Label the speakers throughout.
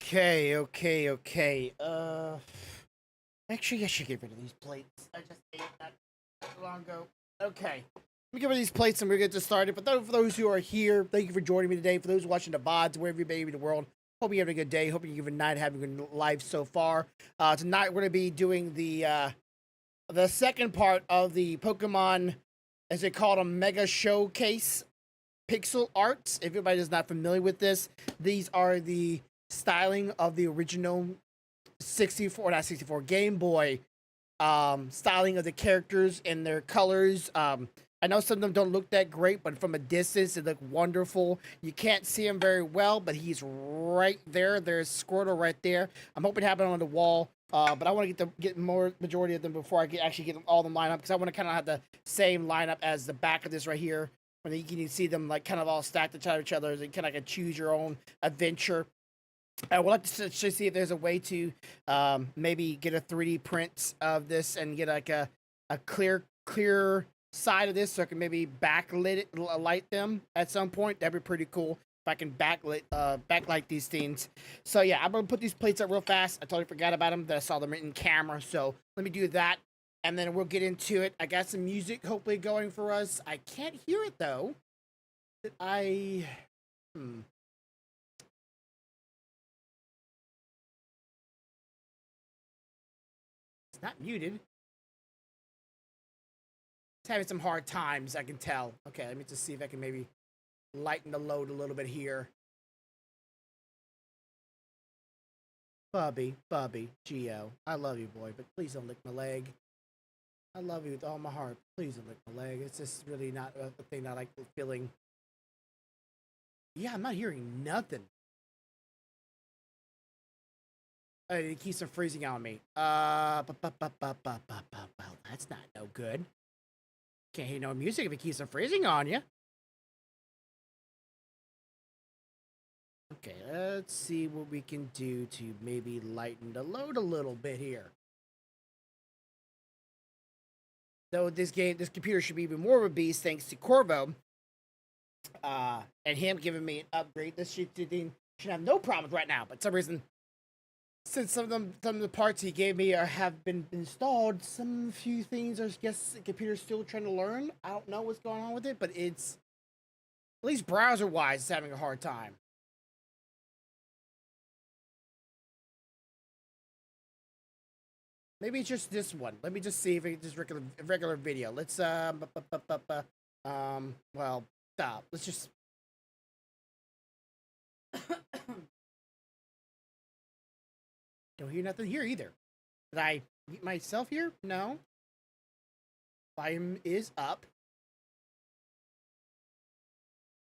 Speaker 1: Okay. Actually, I should get rid of these plates. I just ate that not too long ago. Okay. Let me get rid of these plates and we're going to get started. But for those who are here, thank you for joining me today. For those watching the VODs, wherever you may be in the world, hope you're having a good day. Hope you're having a good night, having a good life so far. Tonight, we're going to be doing the second part of the Pokemon, as they call them, Megashowcase Pixel arts. If anybody is not familiar with this, these are the styling of the original 64 Game Boy styling of the characters and their colors. I know some of them don't look that great, but from a distance they look wonderful. You can't see him very well, but he's right there. There's Squirtle right there. I'm hoping to have it on the wall, but I want to get more majority of them before I actually get them all them lined up, because I want to kind of have the same lineup as the back of this right here. When you can see them like kind of all stacked to each other, and kind of like a choose your own adventure. I would like to see if there's a way to maybe get a 3D print of this and get like a clear side of this, so I can maybe light them at some point. That'd be pretty cool if I can backlight these things. So yeah, I'm gonna put these plates up real fast. I totally forgot about them. That I saw them in camera. So let me do that, and then we'll get into it. I got some music hopefully going for us. I can't hear it though. It's not muted. It's having some hard times, I can tell. Okay, let me just see if I can maybe lighten the load a little bit here. Bubby, Geo, I love you, boy, but please don't lick my leg. I love you with all my heart. Please don't lick my leg. It's just really not a thing I like feeling. Yeah, I'm not hearing nothing. It keeps on freezing on me. That's not no good. Can't hear no music if it keeps on freezing on you. Okay, let's see what we can do to maybe lighten the load a little bit here. Though this computer should be even more of a beast thanks to Corvo. And him giving me an upgrade. This should have no problems right now, but for some reason, since some of the parts he gave me have been installed, some few things I guess the computer's still trying to learn. I don't know what's going on with it, but it's, at least browser-wise, it's having a hard time. Maybe it's just this one. Let me just see if it's just regular video. Let's well, stop. Let's just don't hear nothing here either. Did I mute myself here? No. Volume is up.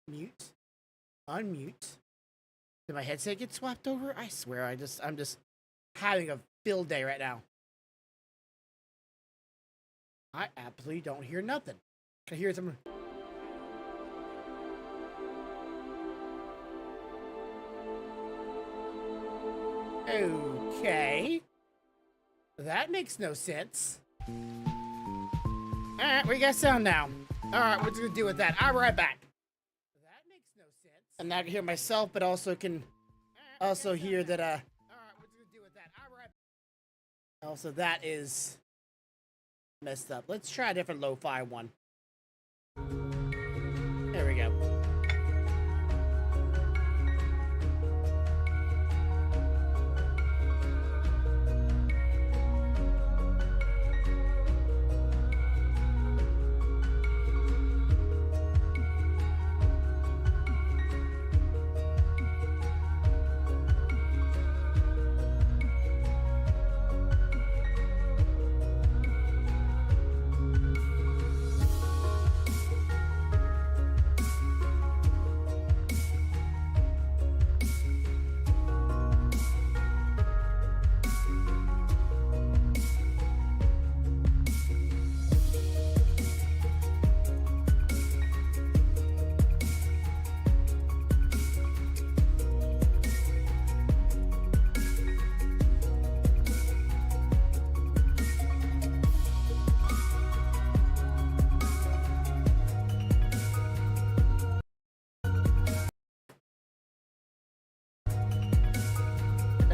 Speaker 1: Mute. Unmute. Did my headset get swapped over? I swear, I'm just having a field day right now. I absolutely don't hear nothing. Can I hear something? Okay. That makes no sense. Alright, we got sound now. Alright, what's gonna do with that? I'll be right back. That makes no sense. And now I can hear myself, but also can hear that Alright, what's gonna do with that? I'll be right back. Also, that is messed up. Let's try a different lo-fi one. There we go.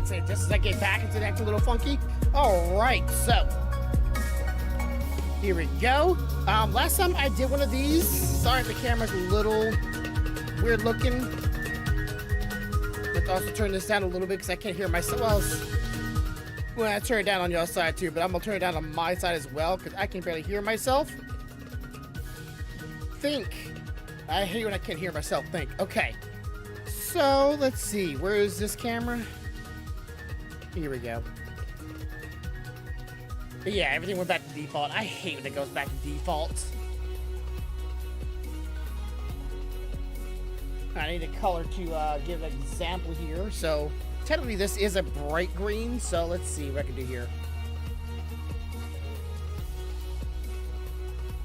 Speaker 1: say just as I get back into acting a little funky. All right, so here we go. Last time I did one of these, sorry if the camera's a little weird looking. Let's also turn this down a little bit because I can't hear myself. Well, I turn it down on your side too, but I'm gonna turn it down on my side as well because I can barely hear myself. I hate when I can't hear myself think. Okay, so let's see. Where is this camera? Here we go. But yeah, everything went back to default. I hate when it goes back to default. I need a color to give an example here. So technically this is a bright green. So let's see what I can do here.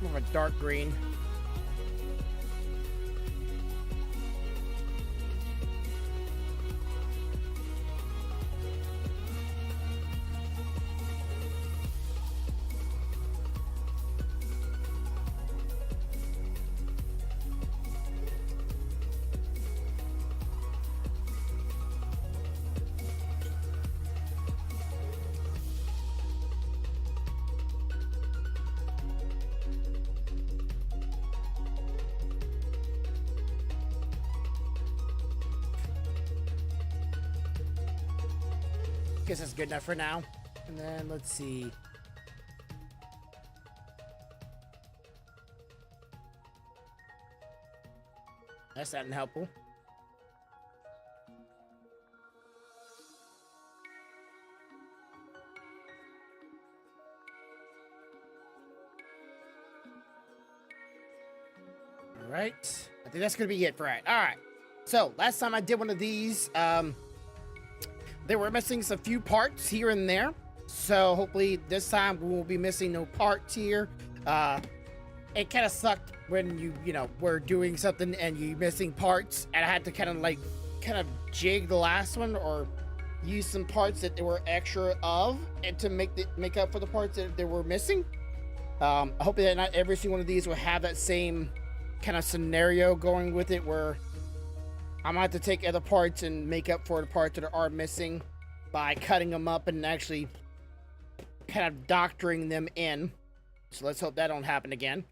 Speaker 1: More of a dark green. Guess that's good enough for now. And then let's see. That's not helpful. All right. I think that's gonna be it for it. All right. So last time I did one of these, they were missing some few parts here and there. So hopefully this time we won't be missing no parts here. It kind of sucked when you know, were doing something and you missing parts, and I had to kind of jig the last one or use some parts that there were extra of and to make up for the parts that they were missing. I hope that not every single one of these will have that same kind of scenario going with it, where I'm gonna have to take other parts and make up for the parts that are missing by cutting them up and actually kind of doctoring them in. So let's hope that don't happen again.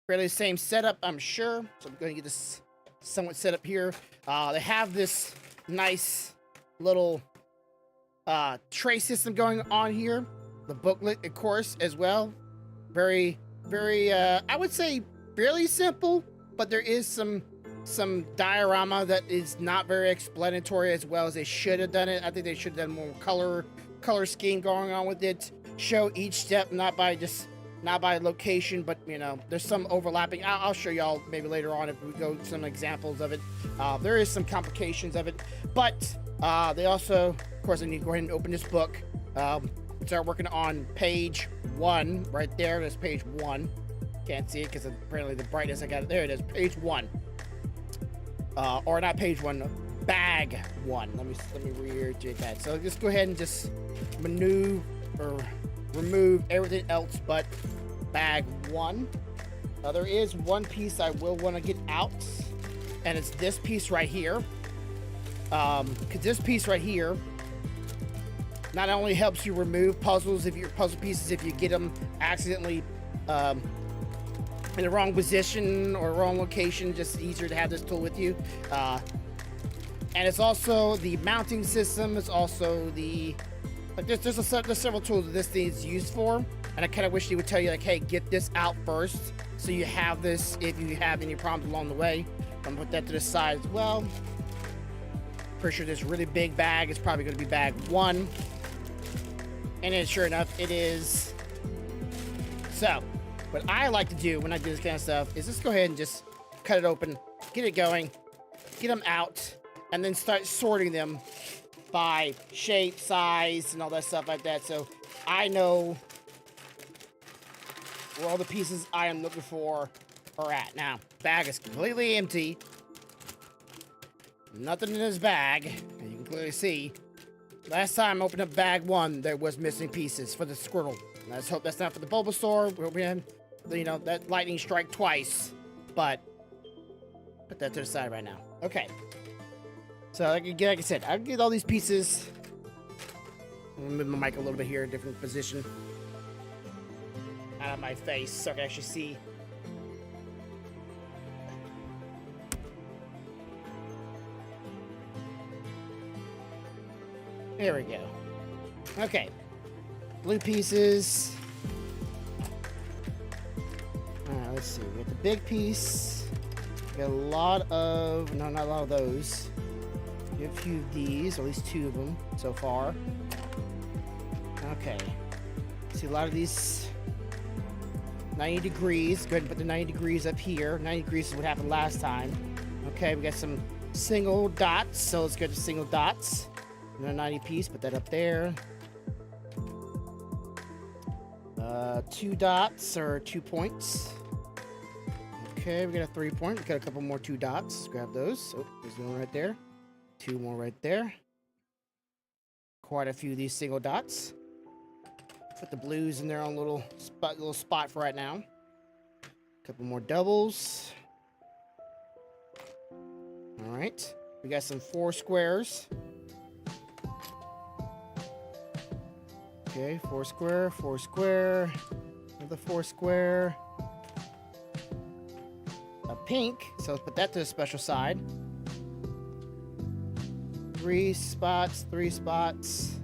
Speaker 1: Fairly same setup, I'm sure. So I'm going to get this somewhat set up here. They have this nice little tray system going on here. The booklet, of course, as well. Very, I would say fairly simple, but there is some diorama that is not very explanatory as well as they should have done it. I think they should have done more color scheme going on with it. Show each step not by location, but you know, there's some overlapping. I'll show y'all maybe later on if we go some examples of it. There is some complications of it, but they also, of course, I need to go ahead and open this book. Start working on page 1 right there. That's page 1. Can't see it because apparently the brightness I got it. There it is, page 1. Or not page 1, bag 1. Let me reiterate that. So just go ahead and just maneuver or remove everything else but bag 1. There is one piece I will want to get out, and it's this piece right here. Because this piece right here not only helps you remove puzzle pieces if you get them accidentally in the wrong position or wrong location, just easier to have this tool with you. And it's also the mounting system. It's also the there's several tools that this thing is used for, and I kind of wish they would tell you like, hey, get this out first so you have this if you have any problems along the way. I'm gonna put that to the side as well. Pretty sure this really big bag is probably going to be bag 1, and then sure enough it is. So what I like to do when I do this kind of stuff is just go ahead and just cut it open, get it going, get them out, and then start sorting them by shape, size, and all that stuff like that. So I know where all the pieces I am looking for are at. Now, bag is completely empty. Nothing in this bag, as you can clearly see. Last time I opened up bag 1, there was missing pieces for the Squirtle. Let's hope that's not for the Bulbasaur. We had, you know, that lightning strike twice, but put that to the side right now. Okay. So like I said, I'll get all these pieces. I'm gonna move my mic a little bit here, in a different position. Out of my face so I can actually see. There we go. Okay. Blue pieces. Alright, let's see. We got the big piece. We got a lot of... No, not a lot of those. We have a few of these, or at least 2 of them so far. Okay. See a lot of these 90 degrees. Go ahead and put the 90 degrees up here. 90 degrees is what happened last time. Okay, we got some single dots, so let's go to single dots. Another 90 piece, put that up there. 2 dots or 2 points. Okay, we got a 3 point. We got a couple more 2 dots. Let's grab those. Oh, there's one right there. 2 more right there. Quite a few of these single dots. Put the blues in their own little spot for right now. A couple more doubles. All right. We got some 4 squares. Okay, 4 square, 4 square, another 4 square. A pink, so let's put that to the special side. 3 spots, 3 spots.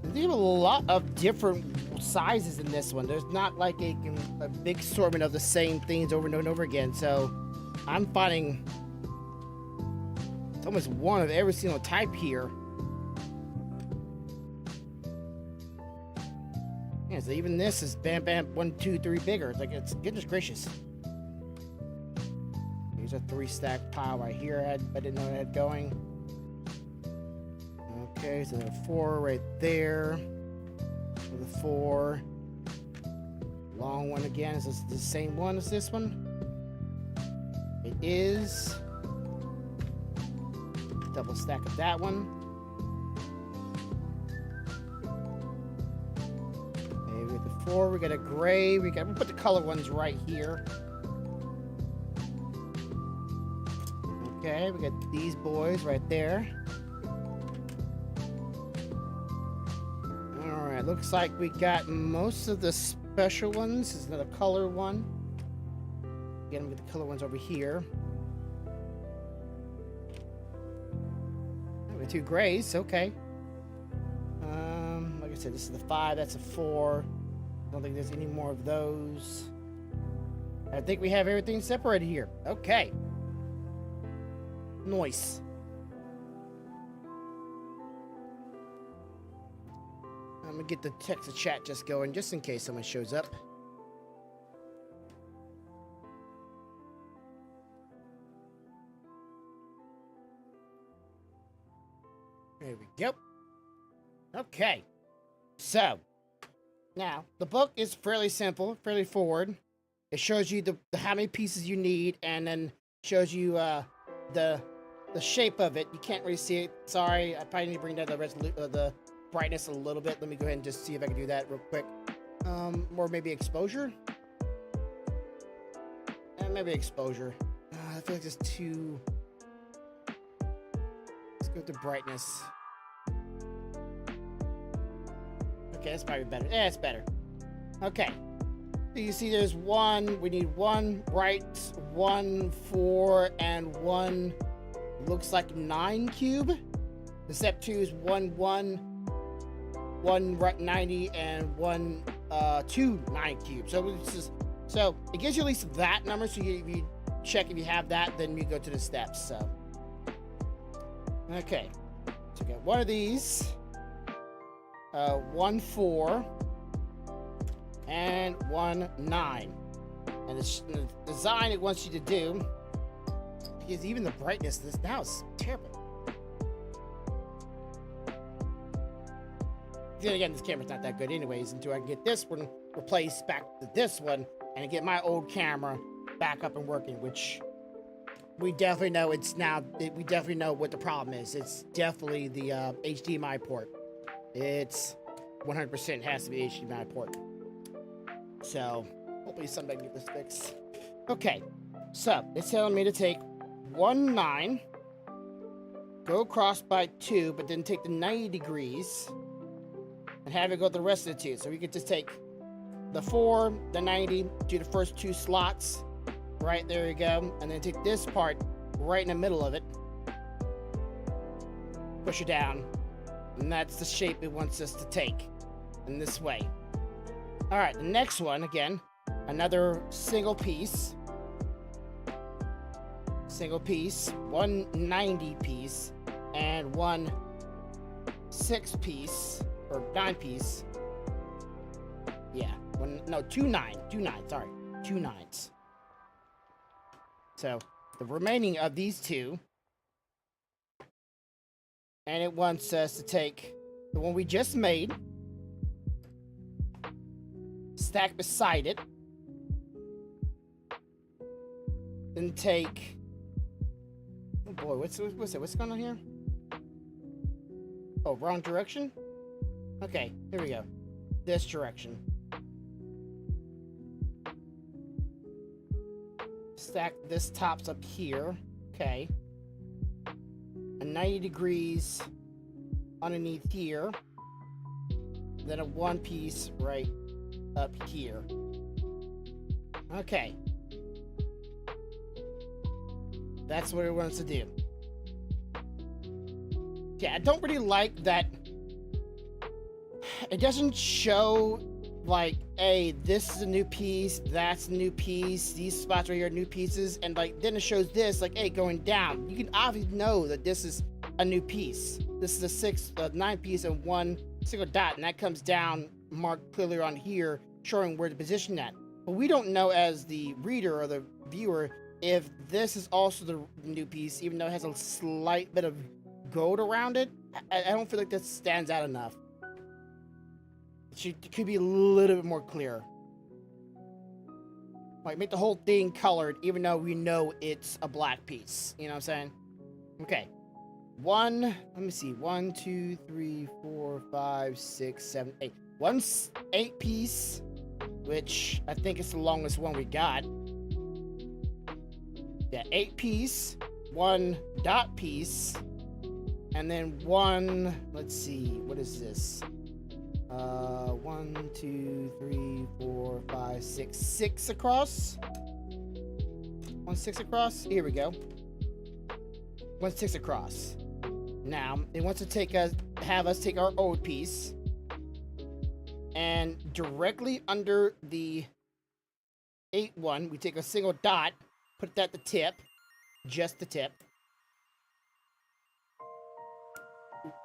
Speaker 1: They have a lot of different sizes in this one. There's not like a big assortment of the same things over and over again. So I'm finding it's almost one of every single type here. Yeah, so even this is bam, bam, 1, 2, 3 bigger. It's like, it's goodness gracious. Here's a 3 stack pile right here. I didn't know I had going. Okay, so a 4 right there. With a 4. Long one again. Is this the same one as this one? It is. Double stack of that one. Okay, we got the 4. We got a gray. We'll put the color ones right here. Okay, we got these boys right there. Alright, looks like we got most of the special ones. This is another color one. Again, we get the color ones over here. 2 grays, okay. Like I said, this is the 5, that's a 4. I don't think there's any more of those. I think we have everything separated here. Okay. Nice. I'm gonna get the text to chat just going, just in case someone shows up. There we go. Okay. So, now, the book is fairly simple, fairly forward. It shows you the how many pieces you need, and then shows you the shape of it. You can't really see it. Sorry, I probably need to bring down the brightness a little bit. Let me go ahead and just see if I can do that real quick. Or maybe exposure. Maybe exposure. I feel like it's too... Let's go with the brightness. Okay, that's probably better. Yeah, it's better. Okay. So you see there's 1. We need 1 bright, 1 4, and 1 looks like 9 cube. The step 2 is 1 1, 1 90, and 1 2 9 cube. So it's just, so it gives you at least that number. So you check if you have that, then you go to the steps. So okay, so we got one of these, 1 4, and 1 9. And the design it wants you to do, because even the brightness of this now is terrible. Then again, this camera's not that good anyways, until I can get this one replaced back to this one, and get my old camera back up and working, which we definitely know it's now, we definitely know what the problem is. It's definitely the HDMI port. It's 100% has to be HDMI port. So, hopefully somebody can get this fixed. Okay, So, it's telling me to take 1, 9, go across by 2, but then take the 90 degrees, and have it go the rest of the 2. So we could just take the 4, the 90, do the first 2 slots. Right, there you go. And then take this part right in the middle of it. Push it down. And that's the shape it wants us to take. In this way. Alright, the next one, again, another single piece. Single piece, 190 piece, and 1 6 piece, or 9 piece. Yeah, 2 9, sorry, 2 9s. So, the remaining of these 2, and it wants us to take the one we just made, stack beside it, then take, oh boy, what's it? What's going on here? Oh, wrong direction? Okay, here we go. This direction. Stack this tops up here. Okay. And 90 degrees underneath here. Then a 1 piece right up here. Okay. That's what it wants to do. Yeah, I don't really like that it doesn't show like, hey, this is a new piece, that's a new piece, these spots right here are new pieces, and like then it shows this like, hey, going down. You can obviously know that this is a new piece. This is a 9 piece and 1 single dot, and that comes down marked clearly on here, showing where to position that. But we don't know as the reader or the viewer if this is also the new piece, even though it has a slight bit of gold around it. I don't feel like that stands out enough. It could be a little bit more clear. Like, make the whole thing colored, even though we know it's a black piece. You know what I'm saying? Okay. Let me see. 1, 2, 3, 4, 5, 6, 7, 8. 1 8 piece, which I think is the longest one we got. Yeah, 8 piece, 1 dot piece, and then 1, let's see, what is this? 1, 2, 3, 4, 5, 6, 6 across. 1 6 across. Here we go. 1 6 across. Now it wants to have us take our old piece, and directly under the 8 1, we take a single dot, put that at the tip, just the tip.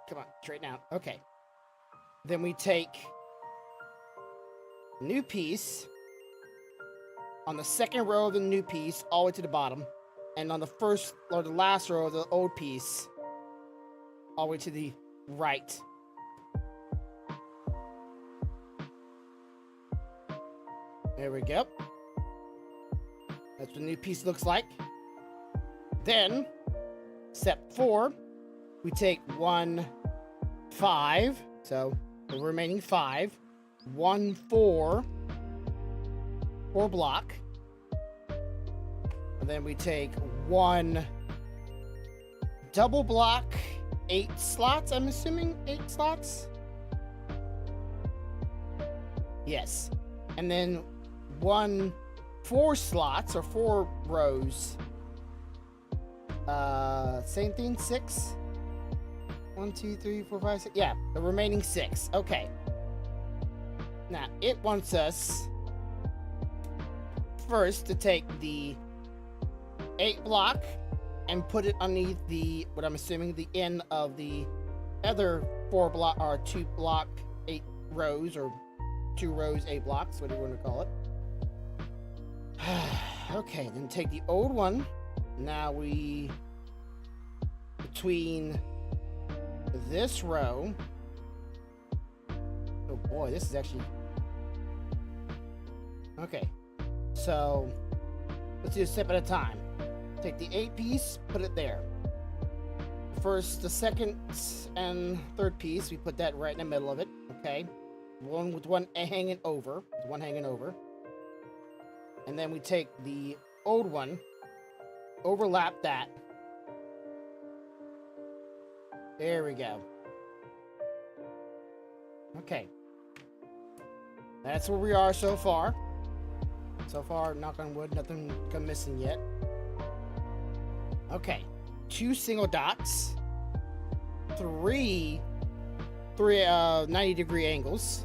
Speaker 1: Come on, straighten out. Okay. Then we take new piece on the second row of the new piece all the way to the bottom, and on the first or the last row of the old piece all the way to the right. There we go. That's what the new piece looks like. Then, step 4, we take 1 5, so the remaining 5, 1 4 block, and then we take 1 double block, 8 slots. I'm assuming 8 slots. Yes, and then 1 4 slots or 4 rows. Same thing. 6. 1, 2, 3, 4, 5, 6. Yeah, the remaining 6. Okay. Now, it wants us first to take the 8 block and put it underneath the, what I'm assuming, the end of the other 4 block, or 2 block, 8 rows, or 2 rows, 8 blocks, whatever you want to call it. Okay, then take the old one. Now between this row, oh boy, this is actually, okay, so let's do a step at a time. Take the 8 piece, put it there. First, the second and third piece, we put that right in the middle of it, okay? One hanging over. And then we take the old one, overlap that. There we go. Okay. That's where we are so far. So far, knock on wood, nothing come missing yet. Okay. 2 single dots. 3 90-degree angles.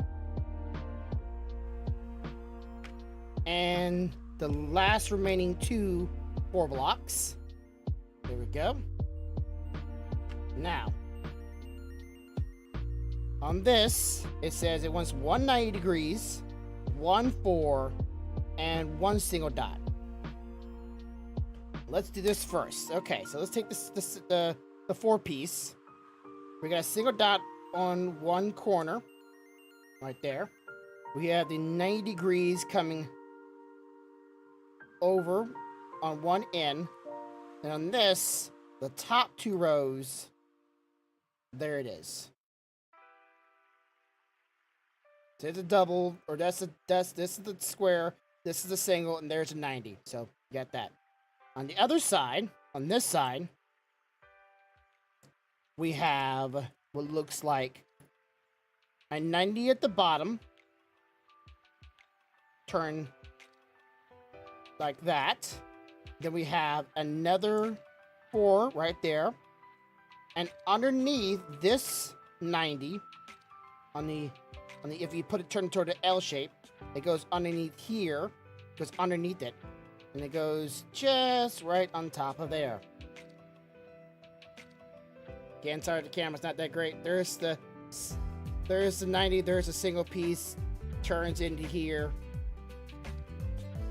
Speaker 1: And the last remaining 2 4 blocks. There we go. Now, on this, it says it wants 190 degrees, 1 4, and 1 single dot. Let's do this first. Okay, so let's take the 4 piece. We got a single dot on one corner, right there. We have the 90 degrees coming over on one end. And on this, the top 2 rows, there it is. There's a double, or this is the square, this is the single, and there's a 90. So you got that. On the other side, on this side, we have what looks like a 90 at the bottom. Turn like that. Then we have another 4 right there. And underneath this 90, on the if you put it turn toward the L shape, it goes underneath here, goes underneath it, and it goes just right on top of there. Again, sorry, the camera's not that great. There's the 90. There's a single piece, turns into here.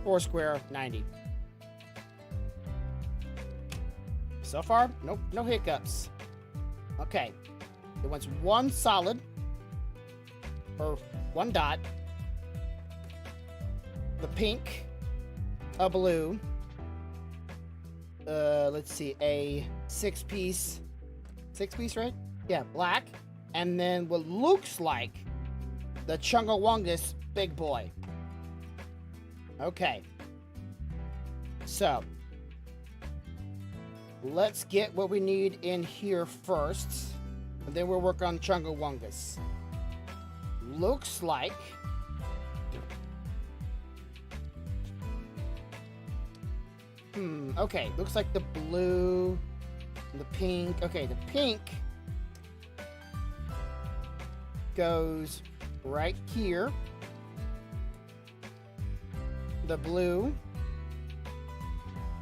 Speaker 1: 4 square 90. So far, nope, no hiccups. Okay, it wants 1 solid, or 1 dot, the pink, a blue, let's see, a 6 piece, right? Yeah, black, and then what looks like the Chungawungus big boy. Okay, so let's get what we need in here first, and then we'll work on Chungawungus. Looks like okay, looks like the blue and the pink. Okay, the pink goes right here. The blue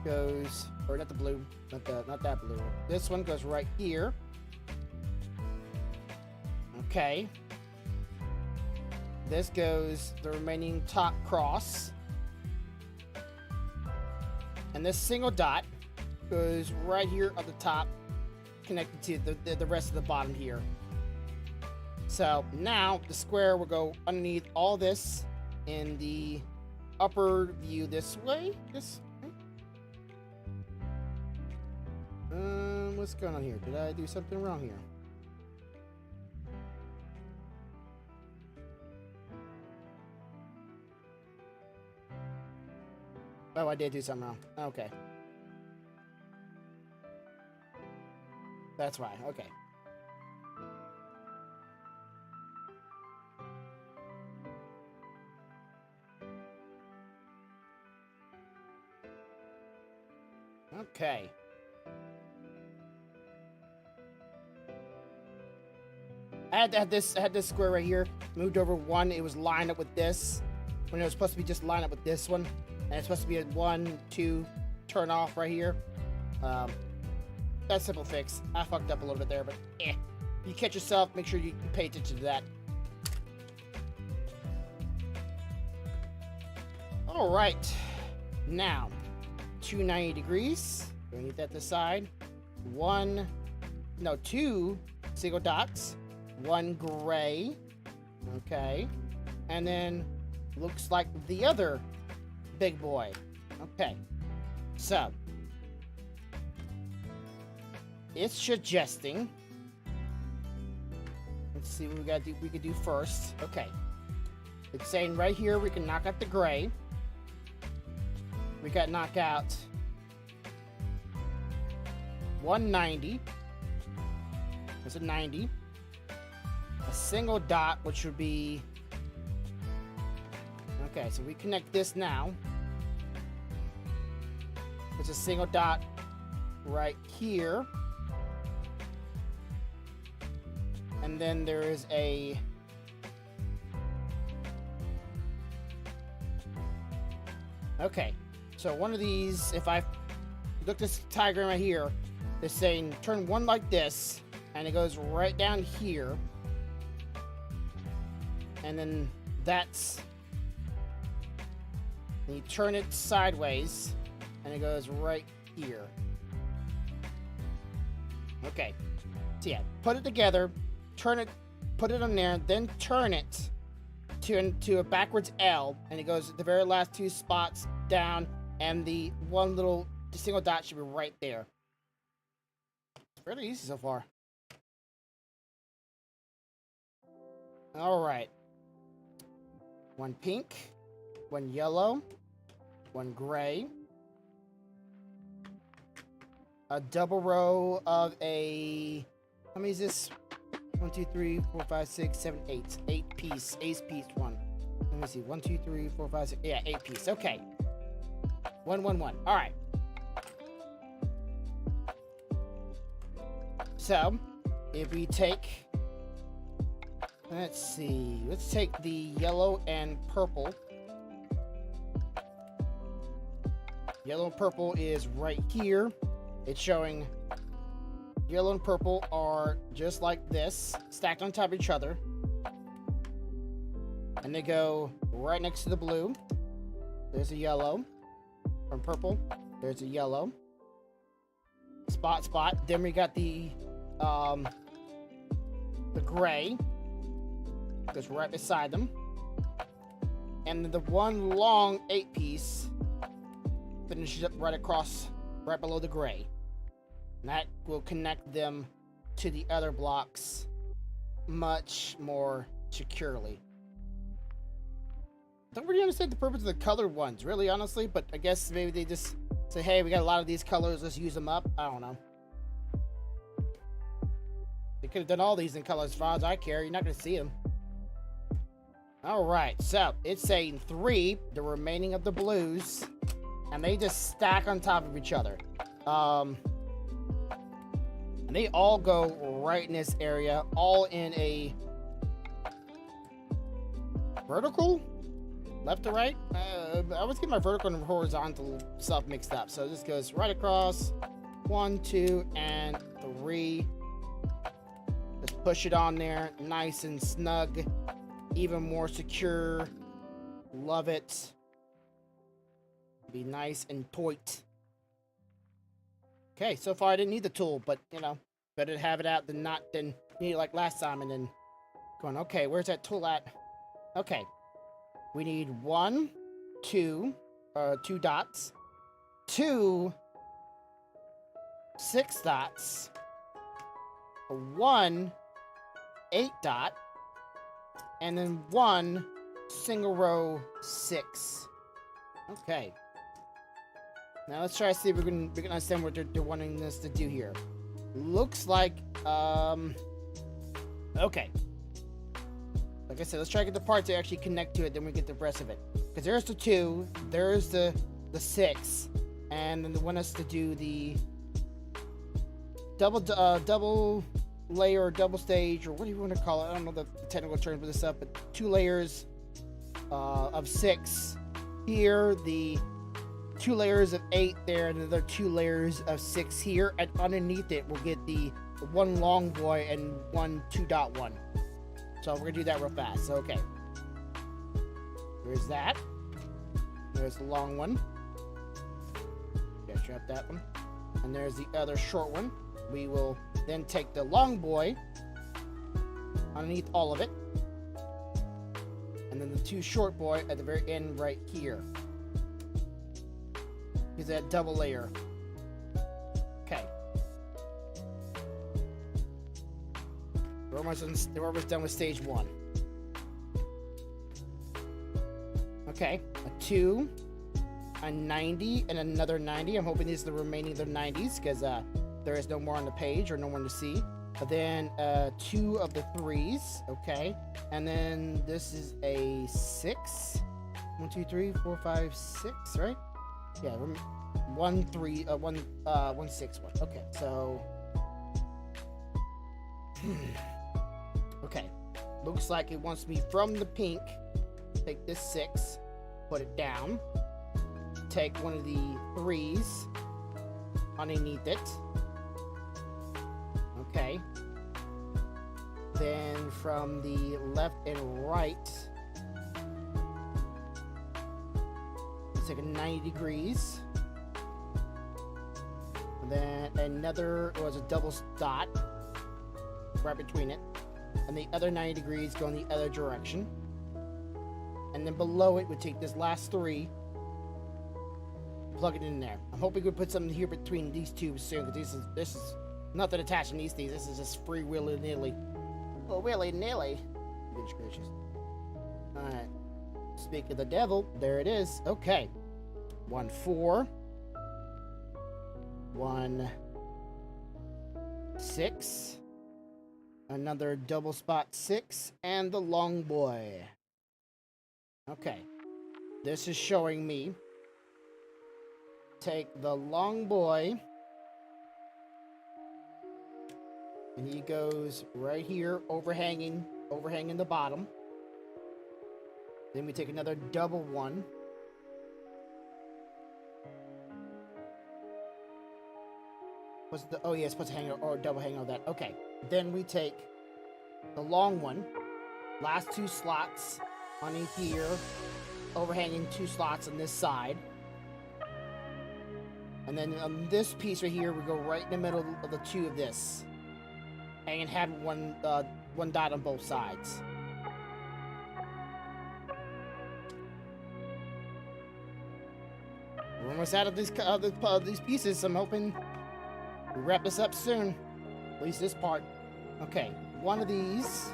Speaker 1: goes, or not the blue, not that blue. This one goes right here. Okay. This goes the remaining top cross. And this single dot goes right here on the top, connected to the rest of the bottom here. So now the square will go underneath all this in the upper view this way. What's going on here? Did I do something wrong here? Oh, I did do something wrong. Okay. That's why. Okay. Okay. I had this square right here. Moved over 1. It was lined up with this when it was supposed to be just lined up with this one. And it's supposed to be a 1, 2 turn off right here. That's a simple fix. I fucked up a little bit there, but If you catch yourself, make sure you pay attention to that. All right. Now, 290 degrees. Underneath that to the side. 2 single dots. 1 gray. Okay. And then looks like the other big boy. Okay. So it's suggesting. Let's see what we could do first. Okay. It's saying right here we can knock out the gray. We got to knock out one 90. There's a 90. A single dot, which would be... Okay, so we connect this now. There's a single dot right here. And then there is a... Okay, so one of these, if I look this diagram right here, it's saying turn one like this, and it goes right down here. And then that's... And you turn it sideways, and it goes right here. Okay. So yeah, put it together, turn it, put it on there, then turn it to a backwards L, and it goes the very last two spots down, and the one little single dot should be right there. It's fairly easy so far. All right. One pink, one yellow, one gray, a double row of a, how many is this? 1, 2, 3, 4, 5, 6, 7, 8. 8 piece, ace piece one. Let me see, 1, 2, 3, 4, 5, 6, yeah, 8 piece, okay. 1, 1, 1, all right. So, if we take, let's see, let's take the yellow and purple. Yellow and purple is right here. It's showing yellow and purple are just like this, stacked on top of each other. And they go right next to the blue. There's a yellow. From purple, there's a yellow. Spot, spot. Then we got the gray. Goes right beside them. And then the one long 8 piece finishes up right across, right below the gray. And that will connect them to the other blocks much more securely. Don't really understand the purpose of the colored ones, really, honestly, but I guess maybe they just say, hey, we got a lot of these colors, let's use them up. I don't know. They could have done all these in colors as far as I care. You're not going to see them. Alright, so it's saying 3, the remaining of the blues, and they just stack on top of each other. And they all go right in this area, all in a vertical? Left to right? I always get my vertical and horizontal stuff mixed up. So this goes right across. 1, 2, and 3. Just push it on there. Nice and snug. Even more secure. Love it. Be nice and tight. Okay, so far I didn't need the tool, but, you know, better to have it out than not, than need it like last time and then going, okay, where's that tool at? Okay. We need 1, 2 dots, 2 6 dots, 1 8 dot, and then 1 single row 6. Okay. Now let's try to see if we can understand what they're wanting us to do here. Looks like, okay. Like I said, let's try to get the parts that actually connect to it, then we get the rest of it. Because there's the 2, there's the 6, and then they want us to do the double layer or double stage, or what do you want to call it? I don't know the technical terms for this stuff, but 2 layers of 6 here, the 2 layers of 8 there, and another 2 layers of 6 here, and underneath it we'll get the 1 long boy and 1 2.1. So we're gonna do that real fast. So, okay. There's that. There's the long one. Gotta trap that one. And there's the other short one. We will then take the long boy underneath all of it. And then the 2 short boy at the very end right here. Is that double layer. Okay. We're almost done with stage 1. Okay, a 2, a 90, and another 90. I'm hoping these are the remaining of the 90s, because there is no more on the page or no one to see. But then 2 of the 3s, okay. And then this is a 6. 1, 2, 3, 4, 5, 6, right? Yeah, 1, 3, 1, 6, 1. Okay, so okay. Looks like it wants me from the pink. Take this 6, put it down. Take one of the 3s underneath it. Okay. Then from the left and right, let's take a 90 degrees. And then another was a double dot right between it. And the other 90 degrees go in the other direction. And then below it would take this last 3, plug it in there. I'm hoping we could put something here between these two soon, because this is nothing attaching these things. This is just free willy-nilly. Oh, willy-nilly. Goodness gracious. Alright. Speak of the devil, there it is. Okay. 1, 4. 1, 6. Another double spot 6. And the long boy. Okay. This is showing me. Take the long boy. And he goes right here, overhanging the bottom. Then we take another double 1. Oh yeah, it's supposed to hang or double hang on that. Okay. Then we take the long one. Last 2 slots underneath here. Overhanging 2 slots on this side. And then on this piece right here, we go right in the middle of the 2 of this. And have one dot on both sides. We're almost out of these pieces. I'm hoping we wrap this up soon. At least this part. Okay, one of these.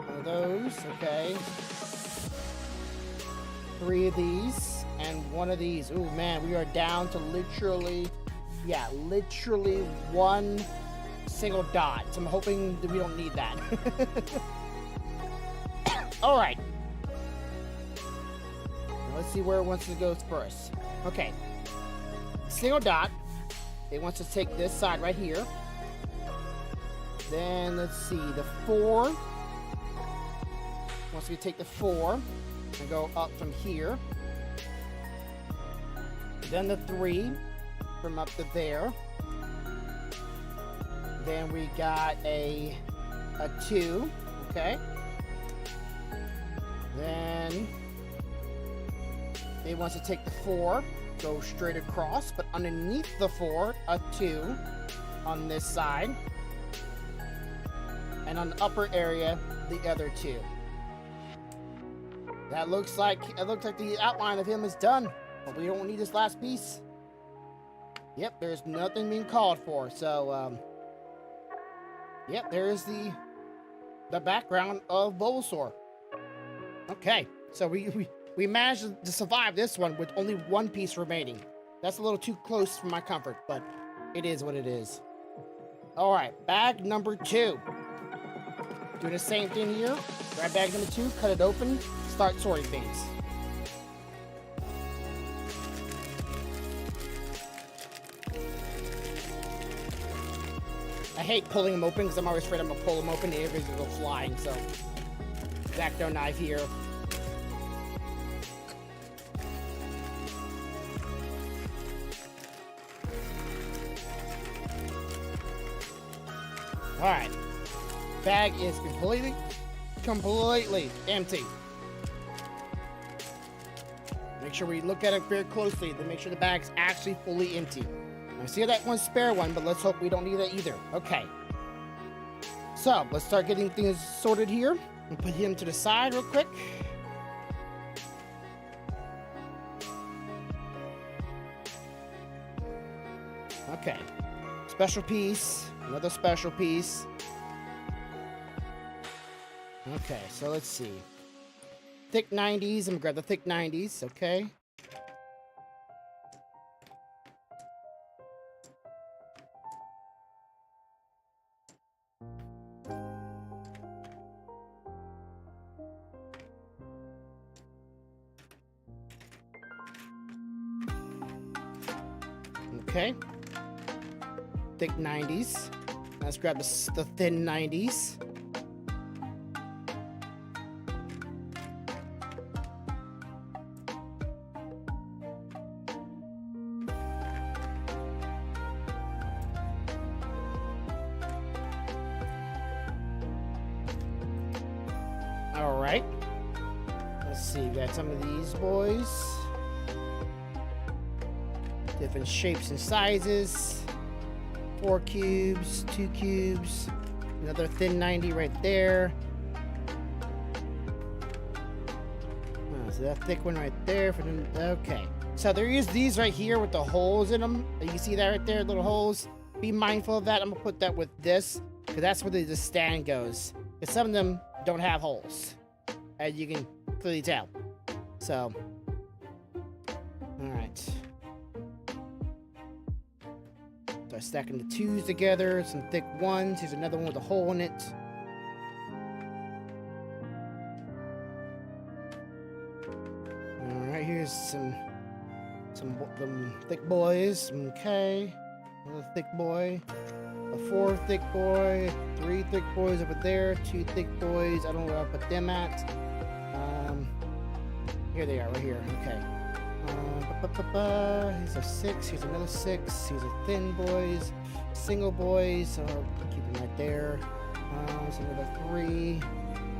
Speaker 1: One of those. Okay. 3 of these. And 1 of these. Ooh, man, we are down to literally 1 single dot. So I'm hoping that we don't need that. Alright. Let's see where it wants to go first. Okay. Single dot. It wants to take this side right here. Then let's see. The 4. Wants me to take the 4 and go up from here. Then the 3 from up to there. Then we got a 2, okay. Then it wants to take the 4, go straight across, but underneath the 4, a 2 on this side. And on the upper area, the other 2. That looks like the outline of him is done. But we don't need this last piece. Yep, there's nothing being called for. So, yep, there's the background of Bulbasaur. Okay, so we managed to survive this one with only 1 piece remaining. That's a little too close for my comfort, but it is what it is. All right, bag number 2. Doing the same thing here. Grab bag number 2, cut it open, start sorting things. I hate pulling them open because I'm always afraid I'm going to pull them open and everything's going to go flying, so. X-Acto knife here. Alright. Bag is completely empty. Make sure we look at it very closely to make sure the bag's actually fully empty. I see that one spare one, but let's hope we don't need that either. Okay. So, let's start getting things sorted here. We'll put him to the side real quick. Okay. Special piece. Another special piece. Okay, so let's see. Thick 90s. I'm gonna grab the thick 90s, okay? Okay. Thick 90s. Let's grab the thin 90s. All right. Let's see. We got some of these boys. Different shapes and sizes. 4 cubes, 2 cubes, another thin 90 right there. Oh, so that thick one right there for them. Okay. So there is these right here with the holes in them. You can see that right there, little holes. Be mindful of that. I'm gonna put that with this because that's where the stand goes. Because some of them don't have holes, as you can clearly tell. So, all right. Start stacking the 2s together, some thick 1s. Here's another one with a hole in it. All right, here's some thick boys. Okay, another thick boy, a 4 thick boy, 3 thick boys over there, 2 thick boys. I don't know where I put them at. Here they are, right here. Okay. Here's a 6, here's another 6, here's a thin boys, single boys, so I'll keep them right there. There's another 3,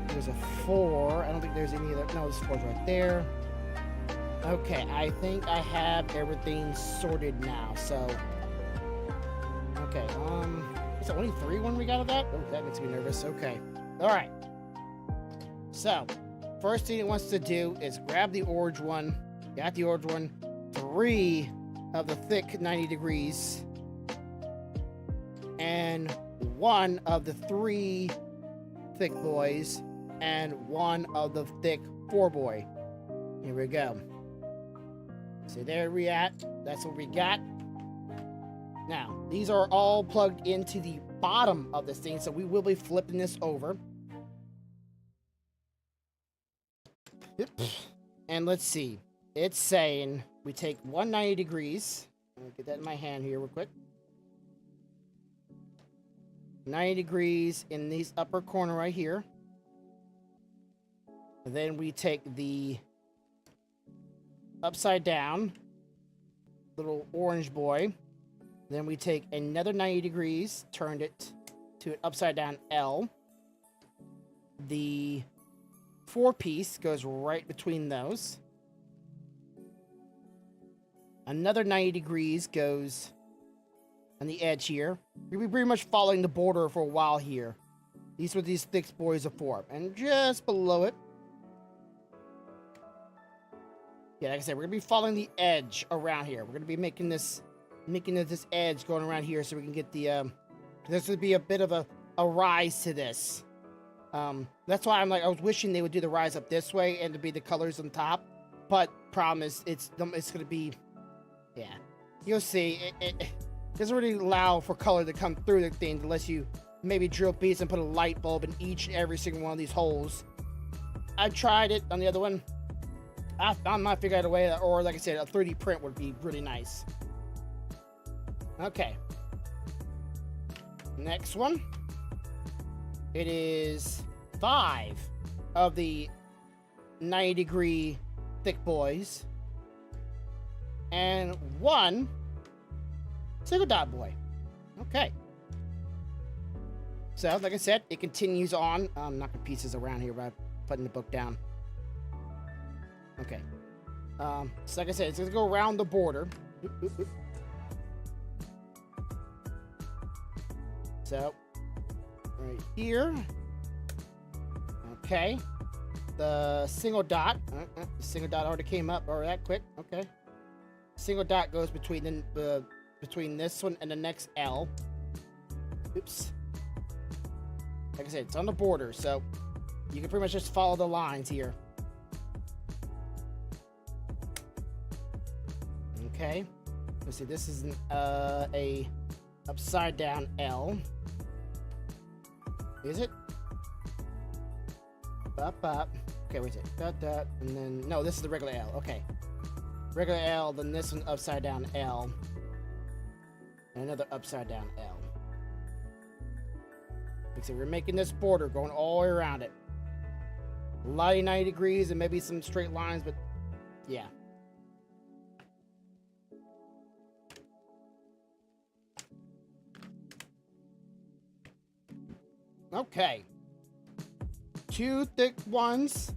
Speaker 1: there's a 4, I don't think there's any other, no, there's 4's right there. Okay, I think I have everything sorted now, so, okay, is there only 3 when we got of that? Oh, that makes me nervous, okay. Alright, so, first thing it wants to do is grab the orange one. Got the orange one, 3 of the thick 90 degrees, and 1 of the 3 thick boys, and 1 of the thick 4 boy. Here we go. So there we at. That's what we got. Now, these are all plugged into the bottom of this thing, so we will be flipping this over. And let's see. It's saying we take 190 degrees. I'll get that in my hand here real quick. 90 degrees in this upper corner right here. And then we take the upside down little orange boy. Then we take another 90 degrees, turned it to an upside down L. The 4-piece goes right between those. Another 90 degrees goes on the edge here. We'll be pretty much following the border for a while here. These are what these thick boys are for. And just below it. Yeah, like I said, we're going to be following the edge around here. We're going to be making this edge going around here so we can get the, this would be a bit of a rise to this. That's why I'm like, I was wishing they would do the rise up this way and to be the colors on top. But problem is, it's going to be, yeah, you'll see. It doesn't really allow for color to come through the thing unless you maybe drill beads and put a light bulb in each and every single one of these holes. I tried it on the other one. I might figure out a way, or like I said, a 3D print would be really nice. Okay. Next one. It is 5 of the 90 degree thick boys. And 1 single dot boy. Okay. So, like I said, it continues on. I'm knocking pieces around here by putting the book down. Okay. So like I said, it's going to go around the border. So, right here. Okay. The single dot. The single dot already came up or that quick. Okay. Single dot goes between between this one and the next L. Oops. Like I said, it's on the border, so you can pretty much just follow the lines here. Okay. Let's see. This is a upside down L. Is it? Up. Okay, wait a second. Dot, and then no, this is the regular L. Okay. Regular L, then this one upside down L. And another upside down L. Like I said, we're making this border going all the way around it. Lighting 90 degrees and maybe some straight lines, but yeah. Okay. 2 thick ones.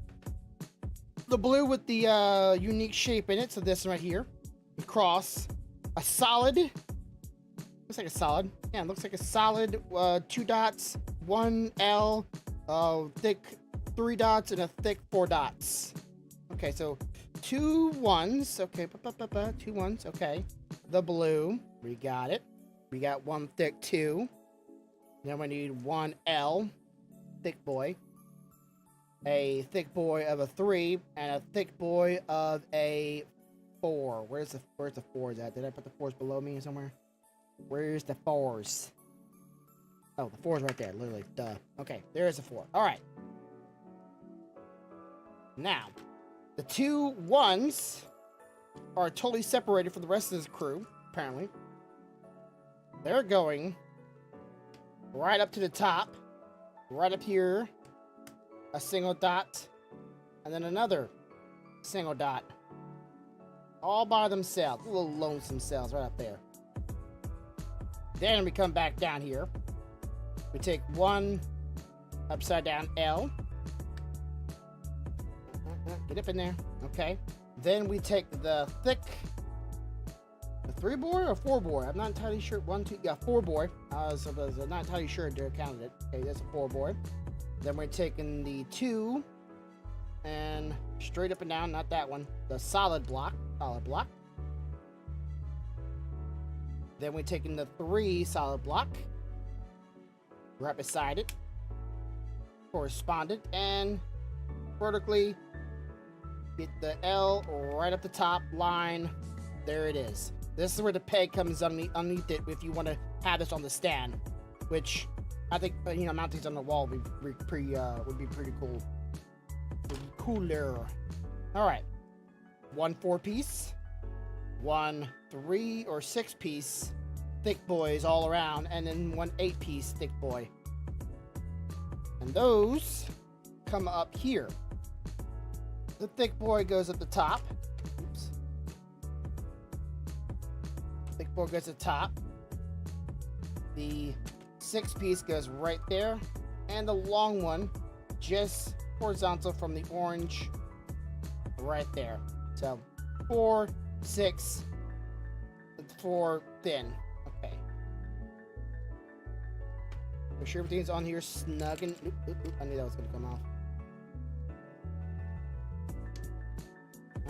Speaker 1: The blue with the unique shape in it, so this right here. Cross. A solid. Looks like a solid. Yeah, it looks like a solid 2 dots, 1 L, thick 3 dots, and a thick 4 dots. Okay, so 2 ones. Okay, 2 ones. Okay. The blue. We got it. We got 1 thick 2. Then we need 1 L. Thick boy. A thick boy of a 3. And a thick boy of a 4. Where's the 4s at? Did I put the 4s below me somewhere? Where's the 4s? Oh, the 4's right there. Literally. Duh. Okay, there's a 4. Alright. Now, the 2 1s are totally separated from the rest of this crew, apparently. They're going right up to the top, right up here, a single dot, and then another single dot. All by themselves. Little lonesome cells right up there. Then we come back down here. We take 1 upside down L. Get up in there. Okay. Then we take the thick, the 3 bore or 4 bore? I'm not entirely sure. 1, 2, yeah, 4 bore. I was not entirely sure they counted it. Okay, that's a 4 bore. Then we're taking the 2 and straight up and down, not that one. The solid block. Solid block. Then we're taking the 3 solid block. Right beside it. Correspondent. And vertically get the L right up the top line. There it is. This is where the peg comes underneath it if you want to have this on the stand. Which I think, mounting these on the wall would be pretty cool. Would be cooler. Alright. 1 4-piece. 1 3 or 6-piece thick boys all around. And then 1 8-piece thick boy. And those come up here. The thick boy goes at the top. Oops. Thick boy goes at the top. The 6-piece goes right there. And the long one just horizontal from the orange right there. So 4, 6, 4 thin. Okay. Make sure everything's on here snug and... Oop, I knew that was going to come off.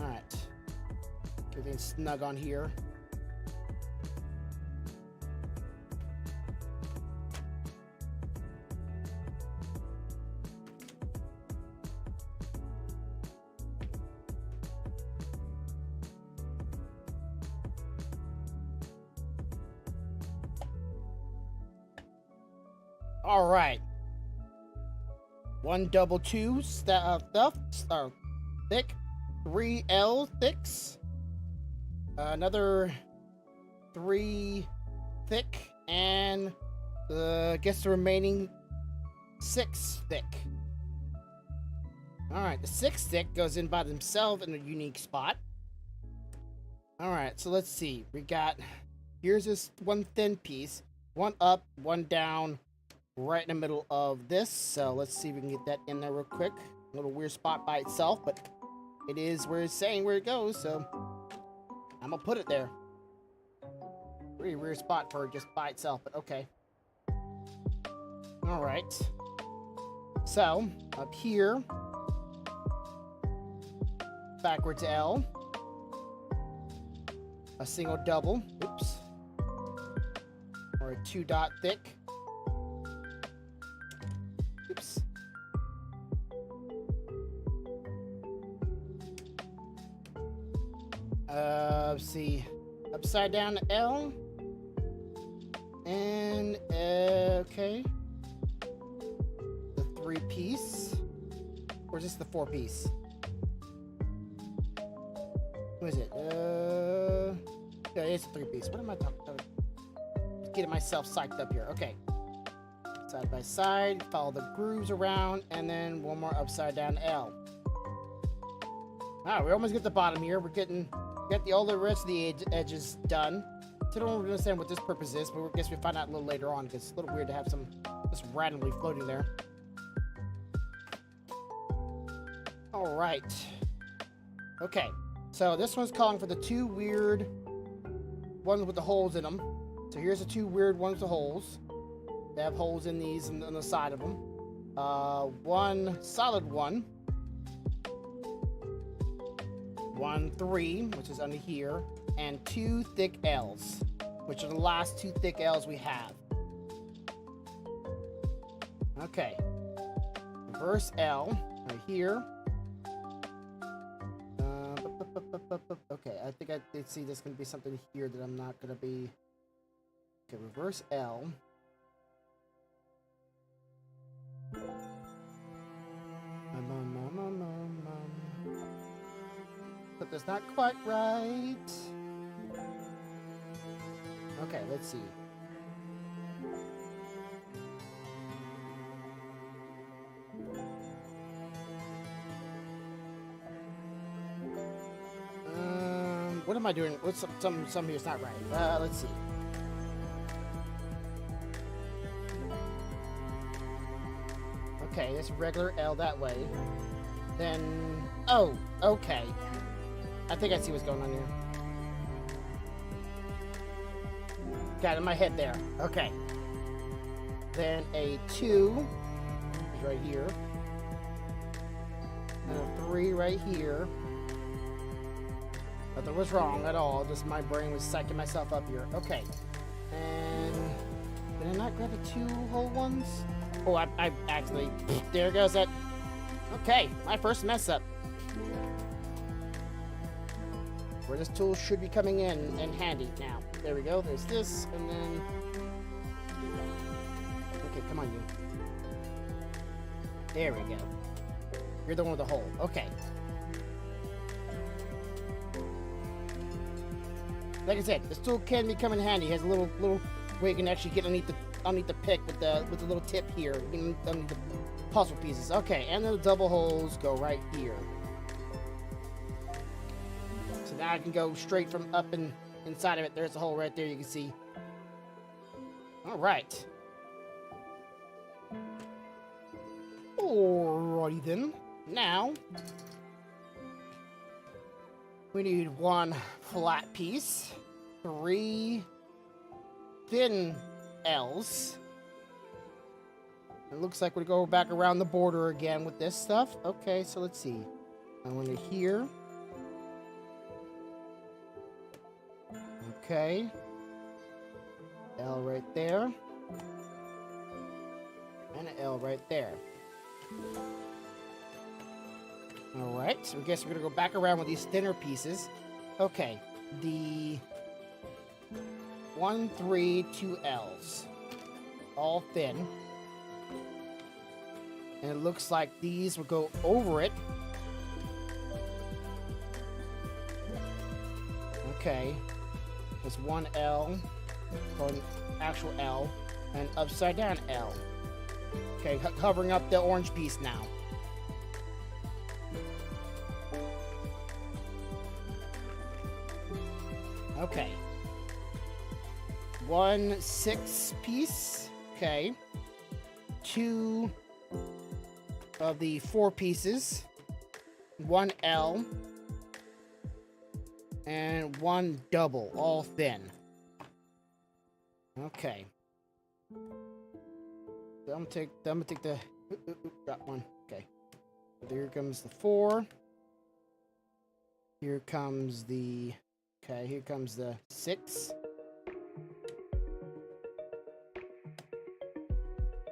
Speaker 1: Alright. Everything's snug on here. Alright. 1 double 2 thick. 3 L thicks. Another 3 thick. And I guess the remaining 6 thick. Alright, the 6 thick goes in by themselves in a unique spot. Alright, so let's see. We got, here's this 1 thin piece. 1 up, 1 down, right in the middle of this. So let's see if we can get that in there real quick. A little weird spot by itself, but it is where it's saying where it goes, so I'm gonna put it there. Pretty weird spot for just by itself, but okay. Alright. So, up here, backwards L. A single double. Oops. Or a 2 dot thick. Oops. Let's see. Upside down L. And, okay. The 3-piece. Or is this the 4-piece? What is it? Yeah, it's a 3-piece. What am I talking about? getting myself psyched up here. Okay. Side by side, follow the grooves around, and then one more upside down L. Alright, we almost get the bottom here. We're getting all the rest of the edges done. So I don't really understand what this purpose is, but I guess we find out a little later on, because it's a little weird to have some just randomly floating there. Alright. Okay, so this one's calling for the two weird ones with the holes in them. So here's the two weird ones with the holes. They have holes in these on the side of them. One solid one. 1, 3, which is under here. And 2 thick L's, which are the last 2 thick L's we have. Okay. Reverse L right here. Okay, I think I did see there's going to be something here that I'm not going to be... Okay, reverse L. But that's not quite right. Okay, let's see. What am I doing? What's some here's not right. Let's see. Okay, that's regular L that way. Then, oh, okay. I think I see what's going on here. Got it in my head there. Okay. Then a 2 is right here. And a 3 right here. Nothing was wrong at all. Just my brain was psyching myself up here. Okay. And did I not grab the 2 whole ones? Oh, I actually... There goes that. Okay, my first mess up. Where this tool should be coming in handy now. There we go. There's this, and then... Okay, come on, you. There we go. You're the one with the hole. Okay. Like I said, this tool can be coming in handy. It has a little way you can actually get underneath the pick with the little tip here. Underneath the puzzle pieces. Okay, and then the double holes go right here. So now I can go straight from up and inside of it. There's a hole right there you can see. Alright. Alrighty then. Now, we need 1 flat piece, 3 thin L's. It looks like we go back around the border again with this stuff. Okay, so let's see. I want to here. Okay. L right there. And an L right there. Alright, so I guess we're going to go back around with these thinner pieces. Okay, the 1, 3, 2 L's. All thin. And it looks like these will go over it. Okay. There's 1 L, or an actual L, and upside down L. Okay, covering up the orange piece now. Okay. 1 6 piece. Okay. 2 of the 4 pieces. 1 L. And 1 double, all thin. Okay. So I'm gonna take the got one. Okay. There comes the 4. Here comes the here comes the 6.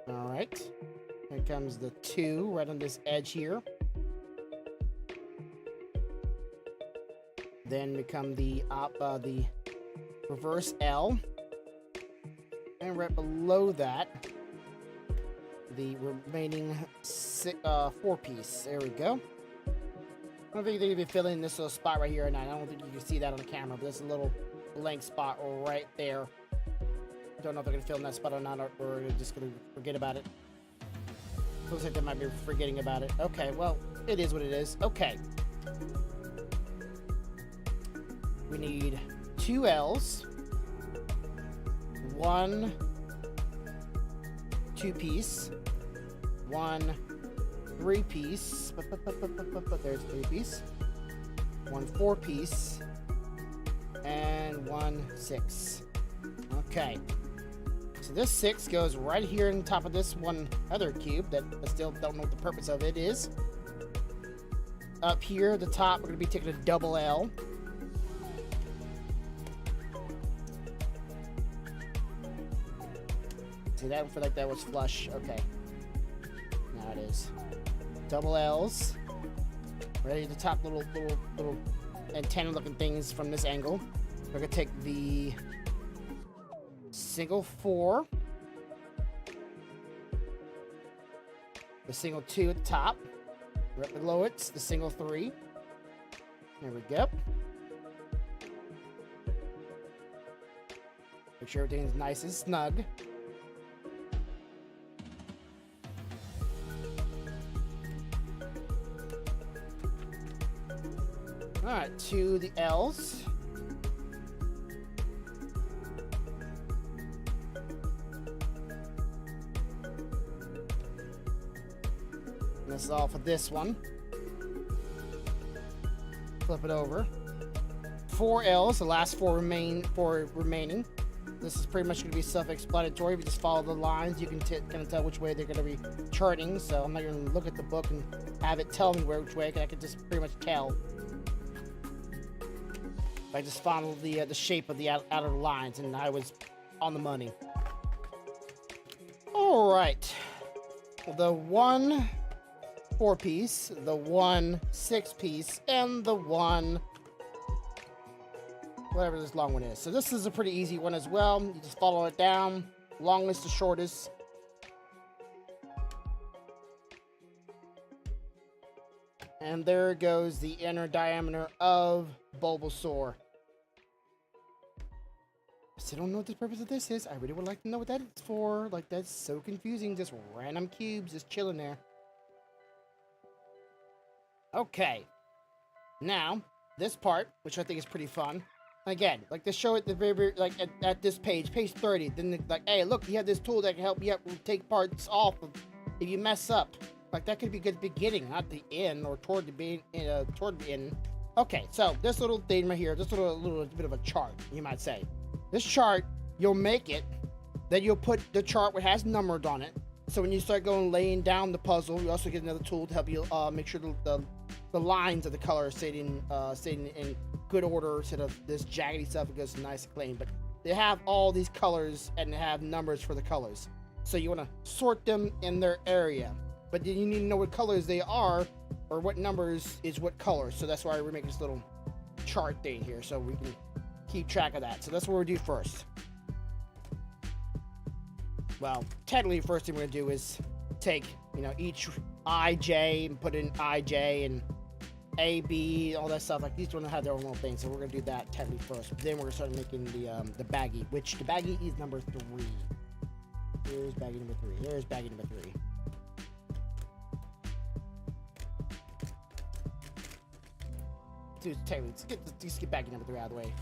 Speaker 1: Alright. Here comes the 2 right on this edge here. Then become the reverse L. And right below that, the remaining 4 piece. There we go. I don't think they're going to be filling this little spot right here or not. I don't think you can see that on the camera, but there's a little blank spot right there. Don't know if they're gonna film that spot or not, or they're just gonna forget about it. Looks like they might be forgetting about it. Okay, well, it is what it is. Okay. We need 2 L's, 1 2-piece, 1 3-piece, there's 3-piece, 1 4-piece, and 1 6. Okay. So this 6 goes right here on top of this one other cube that I still don't know what the purpose of it is. Up here at the top, we're going to be taking a double L. See, that one felt like that was flush. Okay. Now it is. Double L's. Right at the top, little antenna looking things from this angle. We're going to take the single 4. The single 2 at the top. Right below it's the single 3. There we go. Make sure everything's nice and snug. Alright, to the L's. And this is all for this one. Flip it over. 4 L's, the last 4 remaining. This is pretty much going to be self-explanatory. If you just follow the lines, you can kind of tell which way they're going to be charting. So I'm not going to look at the book and have it tell me which way, because I can just pretty much tell. I just follow the shape of the outer lines, and I was on the money. All right, the 1 4-piece, the 1 6-piece, and the 1 whatever this long one is. So this is a pretty easy one as well. You just follow it down, longest to shortest. And there goes the inner diameter of Bulbasaur. I still don't know what the purpose of this is. I really would like to know what that is for. Like, that's so confusing. Just random cubes just chilling there. Okay. Now, this part, which I think is pretty fun. Again, like to show it the very, like at this page 30. Then like, hey, look, you have this tool that can help you take parts off if you mess up. Like, that could be good at the beginning, not the end, or toward the end. Okay, so this little thing right here, this little bit of a chart, you might say. This chart, you'll make it, then you'll put the chart which has numbers on it. So when you start laying down the puzzle, you also get another tool to help you make sure the lines of the color are staying in good order instead of this jaggedy stuff. It goes nice and clean. But they have all these colors and they have numbers for the colors. So you want to sort them in their area. But then you need to know what colors they are, or what numbers is what color. So that's why we're making this little chart thing here, so we can keep track of that. So that's what we'll do first. Well, technically, the first thing we're gonna do is take, each IJ and put in IJ and AB, all that stuff. Like, these ones have their own little thing, so we're gonna do that technically first. Then we're gonna start making the baggie, which the baggie is number 3. Here's baggie number 3. Here's baggie number 3. Dude, technically, let's get baggie number 3 out of the way.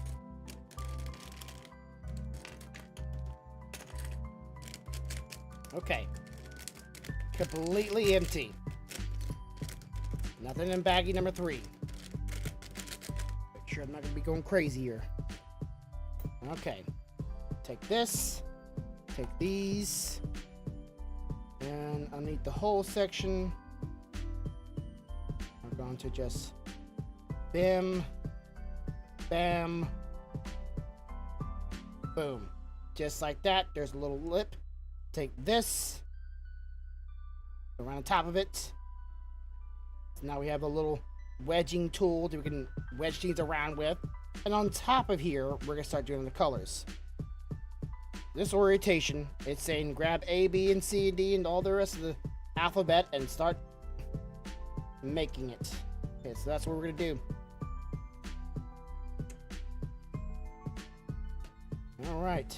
Speaker 1: Okay. Completely empty. Nothing in baggie number 3. Make sure I'm not going to be going crazy here. Okay. Take this. Take these. And underneath the whole section, I'm going to just bam, bam, boom. Just like that. There's a little lip. Take this, around the top of it. So now we have a little wedging tool that we can wedge things around with. And on top of here, we're going to start doing the colors. This orientation, it's saying grab A, B, and C, and D, and all the rest of the alphabet and start making it. Okay, so that's what we're going to do. All right.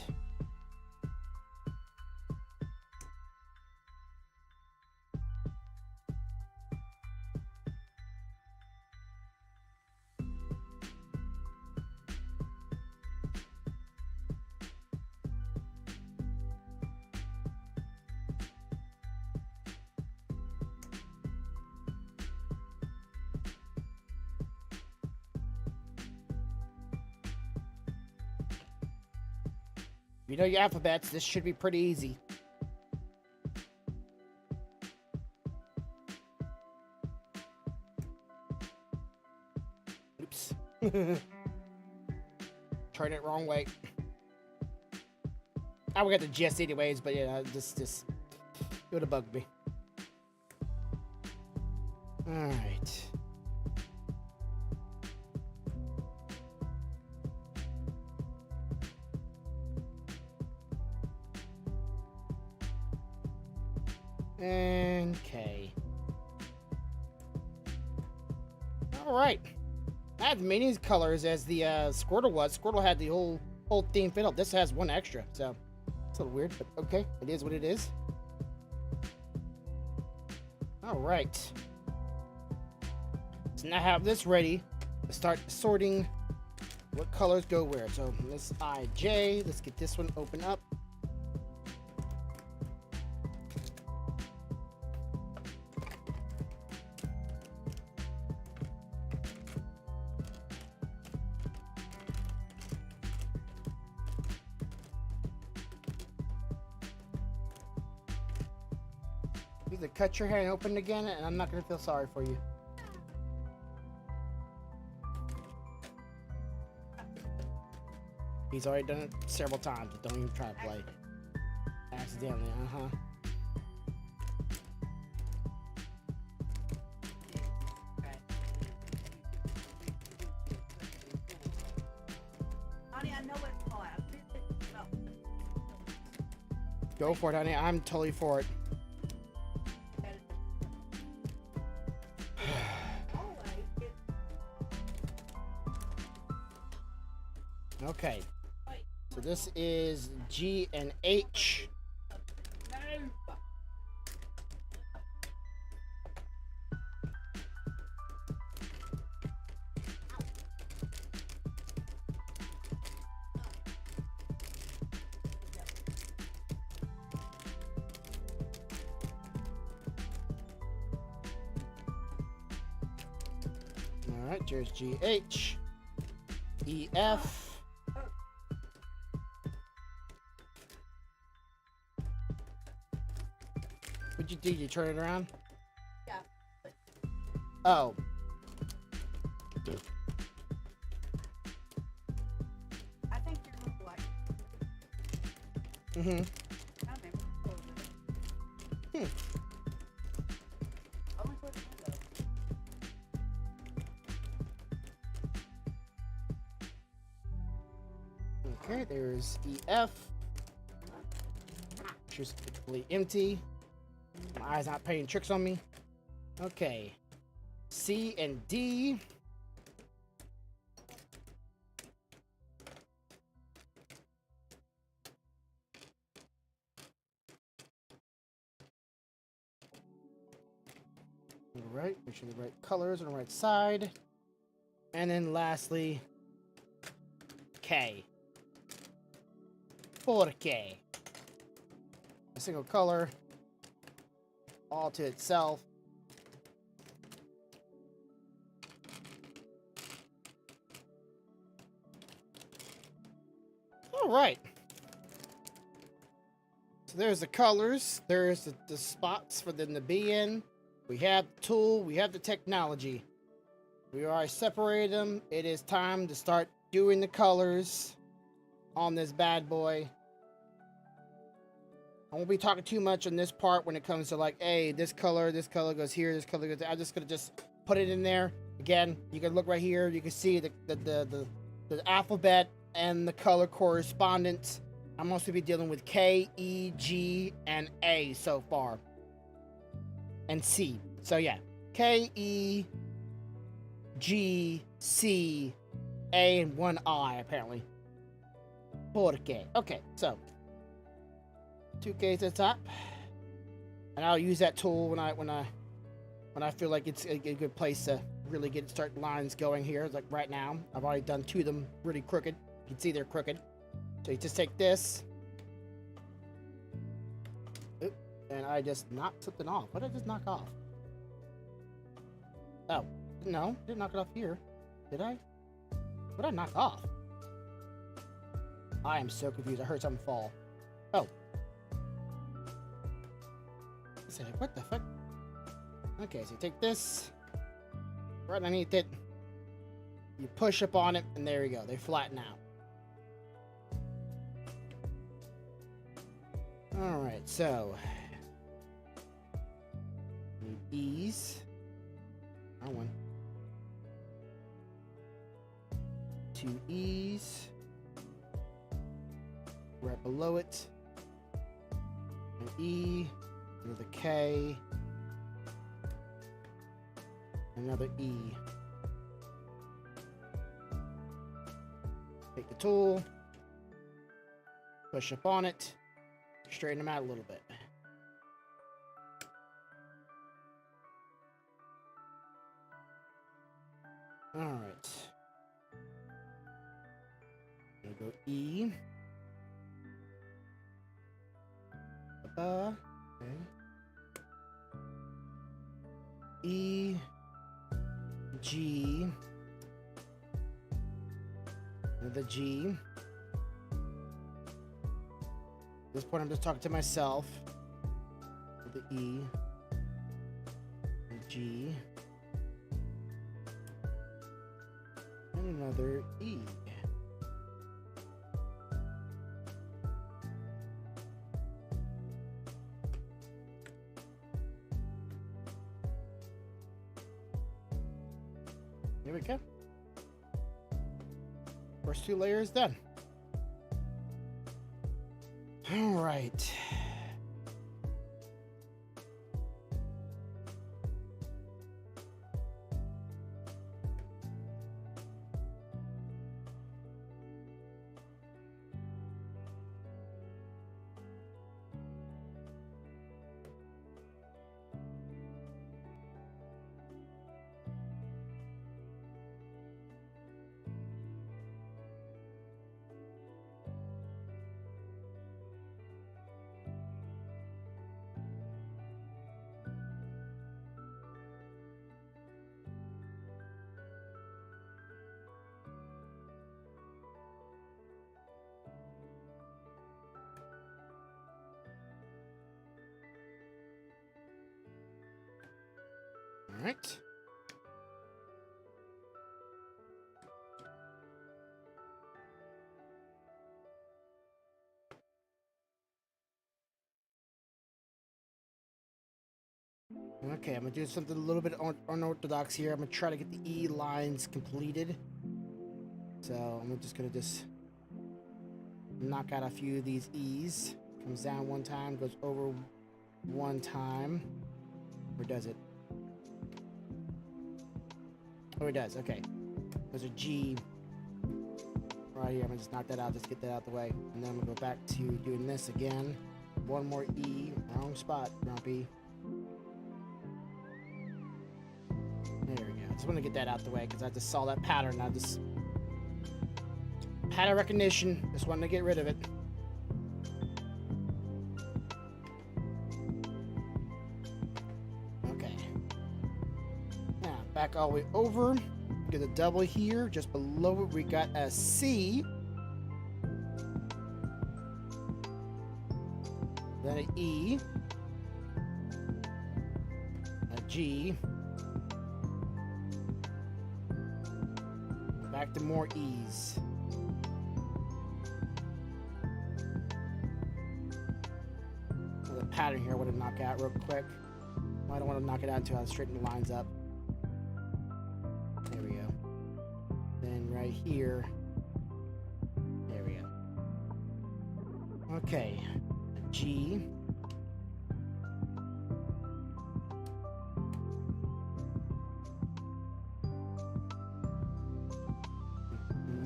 Speaker 1: If you know your alphabets, this should be pretty easy. Oops. Turn it wrong way. I would get the gist anyways, but yeah, this it would have bugged me. Alright. Okay. Alright. I had many colors as the Squirtle was. Squirtle had the whole theme fit up. This has one extra, so it's a little weird, but okay. It is what it is. Alright. So now I have this ready to start sorting what colors go where. So this IJ, let's get this one open up. Either cut your hair and open it again, and I'm not going to feel sorry for you. He's already done it several times, but don't even try to play. Accidentally, uh-huh.
Speaker 2: Honey, I know it's hot.
Speaker 1: Go for it, honey. I'm totally for it. Okay. So this is G and H. All right, there's G, H, E, F. What'd you do? You turn it around?
Speaker 2: Yeah.
Speaker 1: Oh.
Speaker 2: I think you look like.
Speaker 1: Mm-hmm.
Speaker 2: I remember. Only for the window.
Speaker 1: Okay, there's EF. She's completely empty. My eyes not playing tricks on me. Okay. C and D. Alright, make sure the right colors on the right side. And then lastly, K. 4K. A single color. All to itself. Alright. So there's the colors. There's the spots for them to be in. We have the tool. We have the technology. We already separated them. It is time to start doing the colors on this bad boy. I won't be talking too much on this part when it comes to like, hey, this color goes here, this color goes there. I'm just gonna put it in there. Again, you can look right here. You can see the alphabet and the color correspondence. I'm mostly be dealing with K, E, G, and A so far, and C. So yeah, K, E, G, C, A, and one I apparently. 4K. Okay, so 2K to the top, and I'll use that tool when I feel like it's a good place to really start lines going here. Like right now, I've already done two of them really crooked. You can see they're crooked. So you just take this, and I just knocked something off. What did I just knock off? Oh, no, didn't knock it off here, did I? What did I knock off? I am so confused. I heard something fall. Oh. I said, what the fuck? Okay, so you take this. Right underneath it. You push up on it, and there you go. They flatten out. Alright, so. Need E's. One. 2 E's. Right below it. An E. Another K. Another E. Take the tool. Push up on it. Straighten them out a little bit. Alright. Gonna go E. Okay. E. G. Another G. At this point, I'm just talking to myself. With the E. And G. And another E. There we go. First 2 layers done. All right. All right. Okay, I'm gonna do something a little bit unorthodox here. I'm gonna try to get the E lines completed. So I'm just gonna knock out a few of these E's. Comes down one time, goes over one time. Or does it? Oh, it does. Okay. There's a G right here. I'm gonna just knock that out. Just get that out the way, and then I'm gonna go back to doing this again. One more E. Wrong spot, Grumpy. There we go. Just want to get that out the way because I just saw that pattern. I just pattern recognition. Just wanted to get rid of it. Okay. Now back all the way over. Get a double here. Just below it, we got a C. Then an E. A G. Back to more E's. There's a pattern here I want to knock out real quick. I don't want to knock it out until I straighten the lines up. There we go. Then right here. There we go. Okay. A G.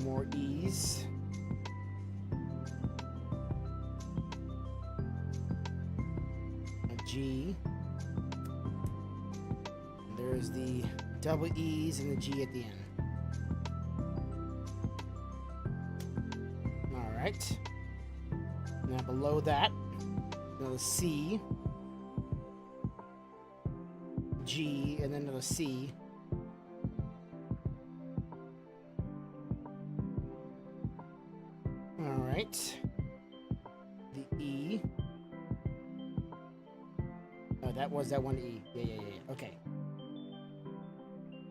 Speaker 1: More E's. A G. And there's the double E's and the G at the end. Alright. Now below that, another C. G, and then another C. right. The E. Oh, that was that one E. Yeah. Okay.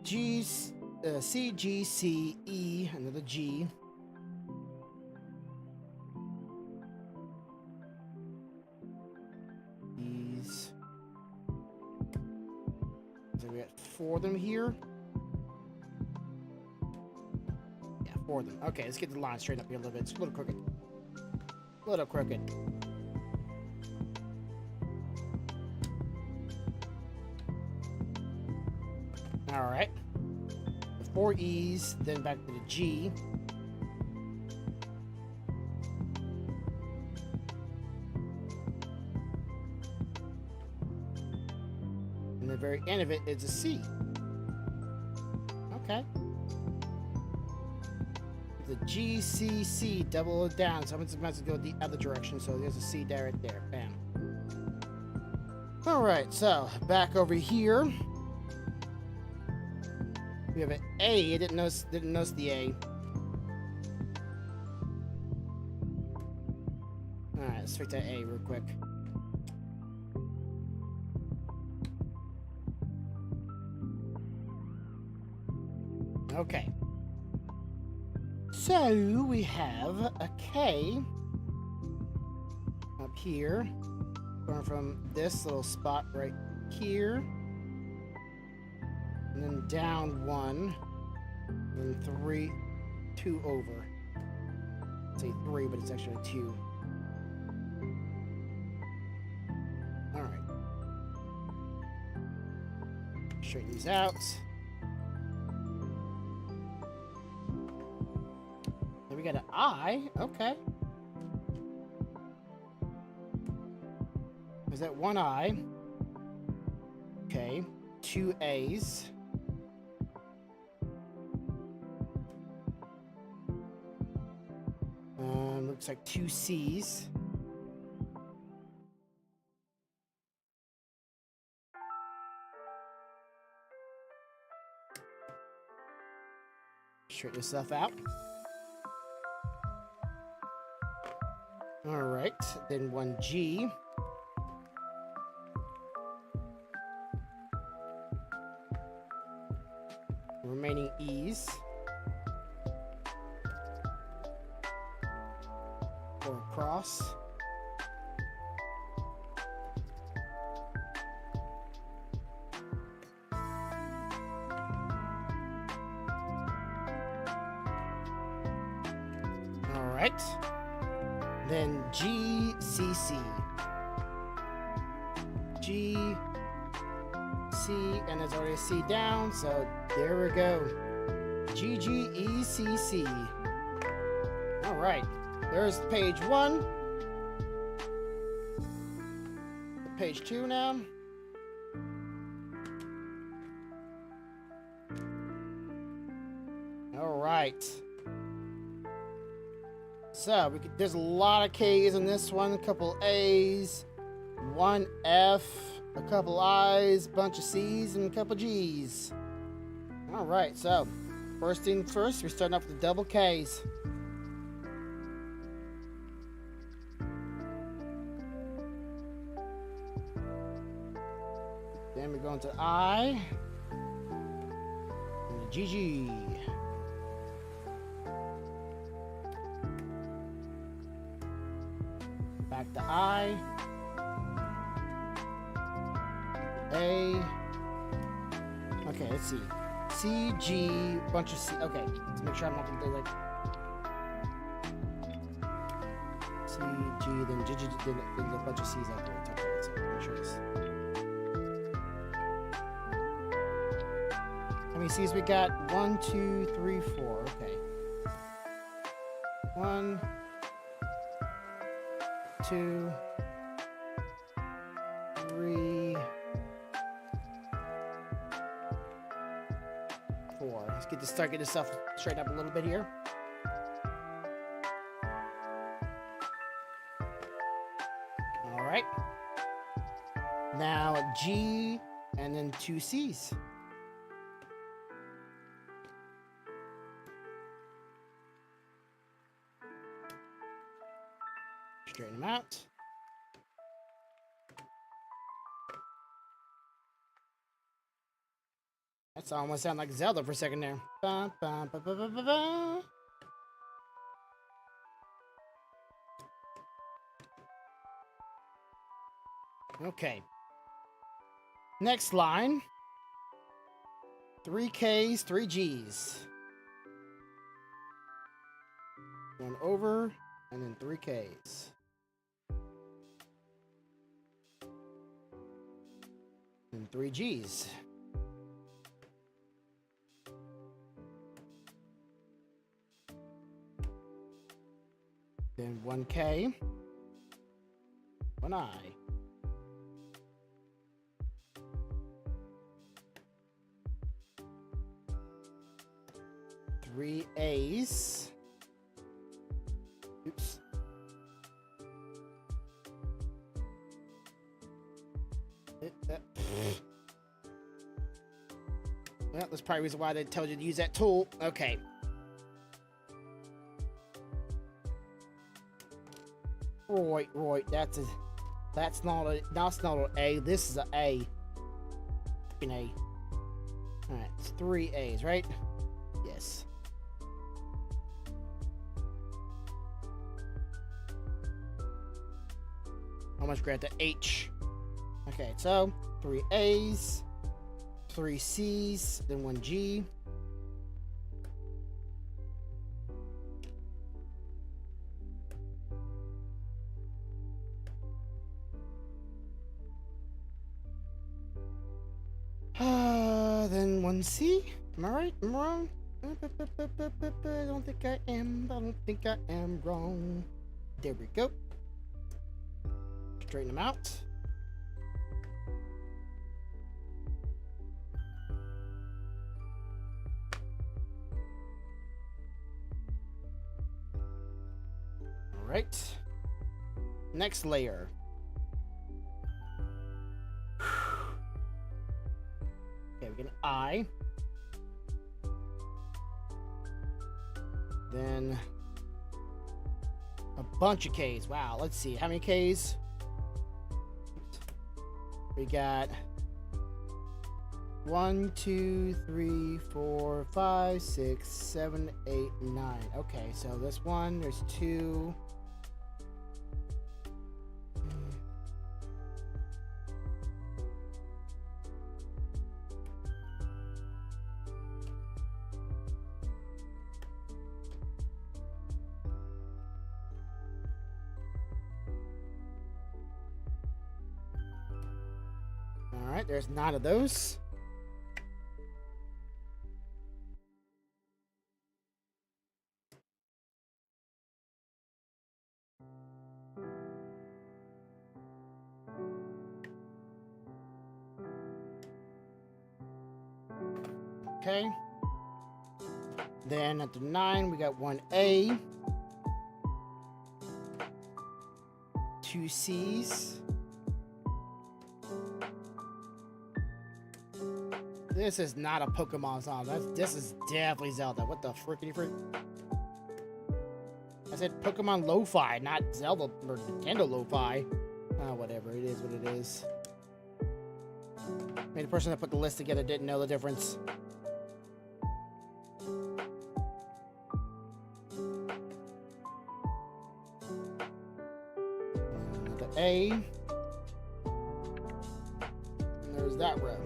Speaker 1: G, C, G, C, E, another G. E's. So we got 4 of them here. Yeah, 4 of them. Okay, let's get the line straight up here a little bit. It's a little crooked. A little crooked. All right. The 4 E's, then back to the G. And the very end of it is a C. Okay. The G, C, C, double it down. So I'm supposed to go the other direction. So there's a C there, right there. Bam. All right. So back over here, we have an A. I didn't notice the A. All right. Let's fix that A real quick. Okay. So we have a K up here, going from this little spot right here, and then down 1, and then 2 over. I'd say 3, but it's actually 2. All right. Straighten these out. We got an I. Okay. Is that 1 I? Okay. 2 A's. Looks like 2 C's. Straighten this stuff out. All right, then 1 G. Remaining E's. 4 across. All right. Then G, C, C. G, C, and there's already a C down, so there we go. G, G, E, C, C. All right, there's page 1. Page 2 now. All right. So there's a lot of K's in this one, a couple A's, 1 F, a couple I's, a bunch of C's, and a couple G's. All right, so first thing first, we're starting off with the double K's. Then we're going to I and the GG. Back to I, A. Okay, let's see. C, G, bunch of C. Okay, let's make sure I'm not gonna do like C, G, then G, then a bunch of C's afterwards. Okay, let's make sure this. How many C's we got? 1, 2, 3, 4. Okay. 1, 2, 3, 4. Let's start getting this stuff straightened up a little bit here. All right. Now G and then 2 C's. Straighten them out. That's almost sound like Zelda for a second there. Ba, ba, ba, ba, ba, ba, ba. Okay. Next line. 3 Ks, 3 Gs. 1 over, and then 3 Ks. And 3 Gs. Then 1 K. 1 I. 3 A's. Oops. Well, that's probably the reason why they told you to use that tool. Okay. Right. That's not an A. This is an A. An A. All right, it's 3 A's, right? Yes. Almost grabbed the H. Okay, so 3 A's, 3 C's, then 1 G. Then 1 C. Am I right? Am I wrong? I don't think I am. I don't think I am wrong. There we go. Straighten them out. All right. Next layer. Okay, we get an I. Then a bunch of K's. Wow, let's see. How many K's? We got 1, 2, 3, 4, 5, 6, 7, 8, 9. Okay, so this one, there's 2. Alright, there's 9 of those. Okay. Then at the 9, we got 1 A, 2 C's. This is not a Pokemon song. This is definitely Zelda. What the frickety frick? I said Pokemon Lo-Fi, not Zelda or Nintendo Lo-Fi. Whatever. It is what it is. Maybe the person that put the list together didn't know the difference. The A. And there's that row.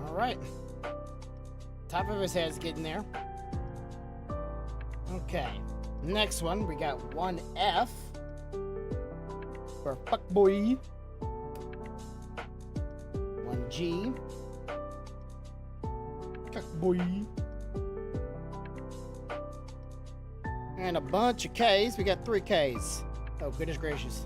Speaker 1: Alright. Top of his head's getting there. Okay. Next one, we got 1 F. For fuckboy. 1 G. Fuckboy. And a bunch of K's. We got 3 K's. Oh, goodness gracious.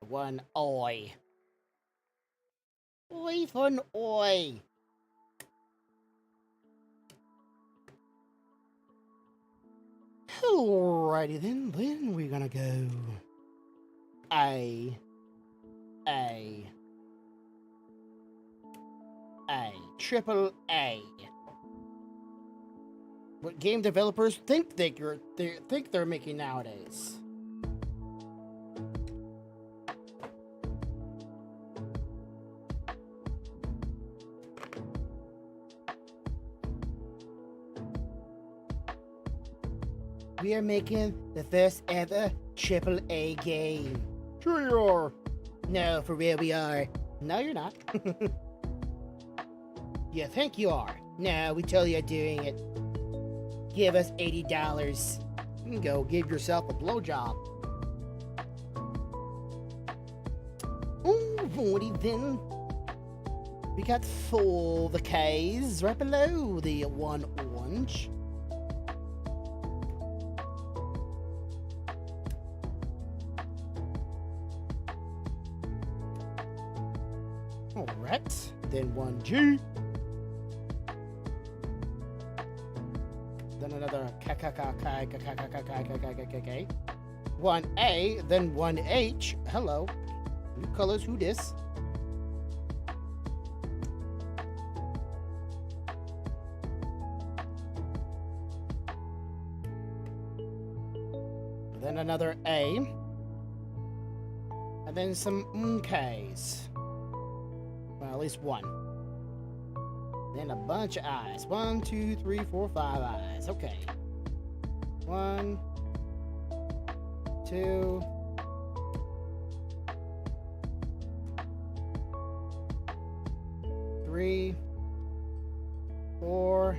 Speaker 1: One oi. Oi for an oi. Alrighty then we're gonna go A, triple A. What game developers think they're making nowadays? We are making the first ever triple A game. Sure you are. No, for real we are. No, you're not. You think you are. No, we totally are doing it. Give us $80. You can go give yourself a blowjob. Alrighty then. We got 4 the K's right below the 1 orange. Alright, then 1 G. Then another K. 1 A, then 1 H. Hello. New colors, who this? Then another A. And then some K's. Well, at least 1. Then a bunch of eyes. 1, 2, 3, 4, 5 eyes. Okay. 1, 2, 3, 4,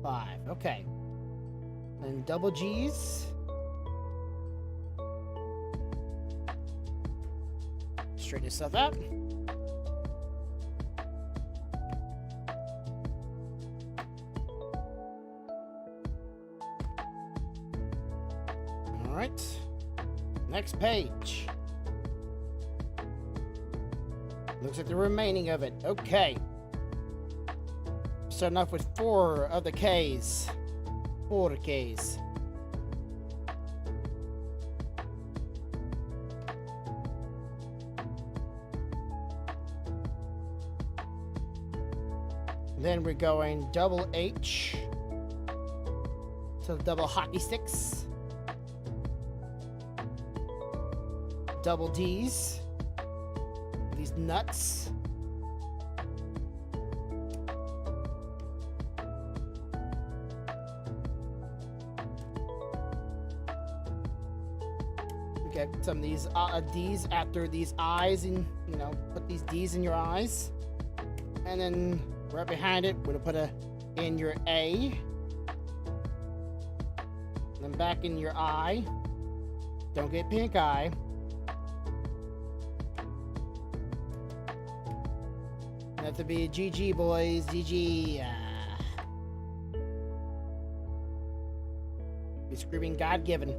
Speaker 1: 5. Okay. Then double G's. Straighten this stuff out. Alright. Next page. Looks like the remaining of it. Okay. Starting off with 4 of the K's. 4 K's. Then we're going double H. So double hockey sticks. Double D's. These nuts. We get some of these D's after these eyes, and put these D's in your eyes, and then right behind it, we're gonna put in your A, and then back in your I. Don't get pink eye. Have to be GG, boys. GG. Be screaming God given.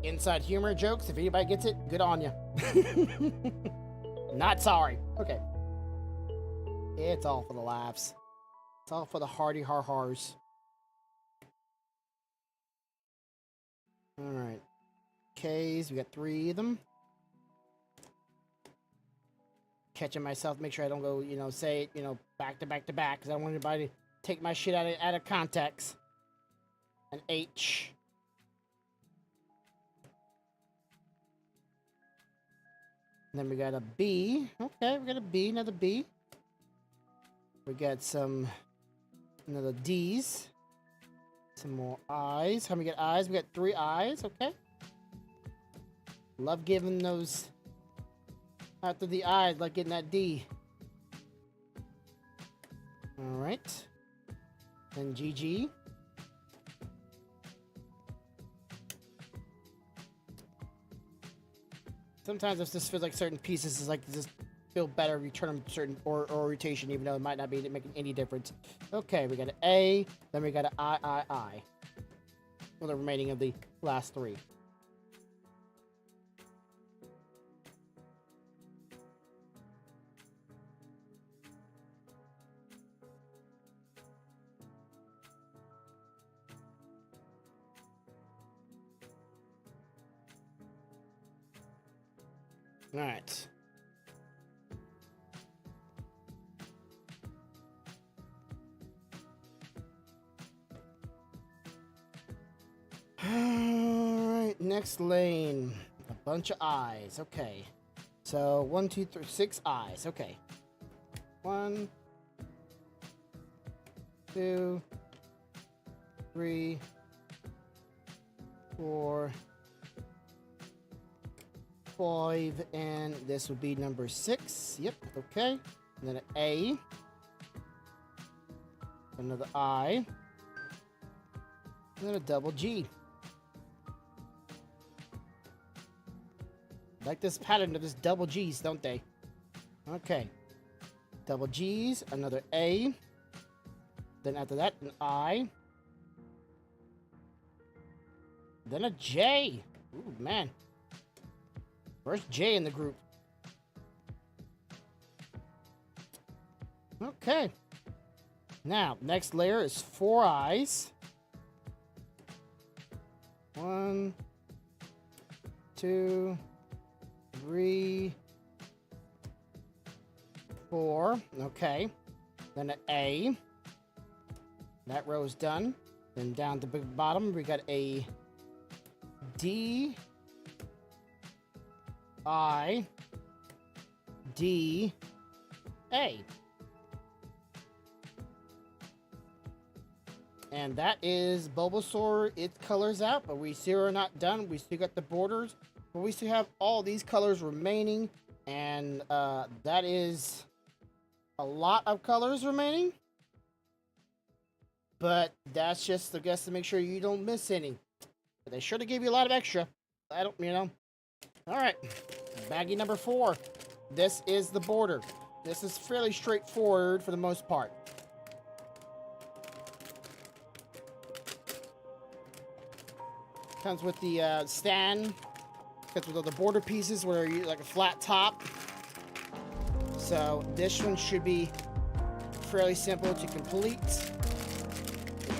Speaker 1: Inside humor jokes. If anybody gets it, good on you. Not sorry. Okay. It's all for the laughs. It's all for the hearty har-hars. Alright. K's, we got 3 of them. Catching myself, make sure I don't go, say it, back to back to back, because I don't want anybody to take my shit out of context. An H. And then we got a B. Okay, we got a B, another B. We got another D's. Some more I's. How many get I's? We got 3 I's, okay. Love giving those after the I's, like getting that D. Alright. And GG. Sometimes it just feels like certain pieces is like just feel better if you turn them certain orientation, even though it might not be making any difference. Okay, we got an A, then we got an I. For the remaining of the last 3. All right. Alright, next lane. A bunch of eyes. Okay. So 1, 2, 3, 6 eyes. Okay. 1, 2, 3, 4, 5, and this would be number 6. Yep, okay. And then an A. Another I. And then a double G. Like this pattern of this double G's, don't they? Okay. Double G's, another A. Then after that, an I. Then a J. Ooh, man. First J in the group. Okay. Now, next layer is 4 I's. 1, 2, 3, 4. Okay. Then an A. That row's done. Then down to the bottom, we got a D, I, D, A. And that is Bulbasaur. Its colors out, but we still are not done. We still got the borders, but we still have all these colors remaining, and that is a lot of colors remaining. But that's just, I guess, to make sure you don't miss any. But they should have gave you a lot of extra. I don't, you know. All right, baggie number 4. This is the border. This is fairly straightforward for the most part. Comes with the stand. Comes with all the border pieces where you like a flat top. So this one should be fairly simple to complete. It's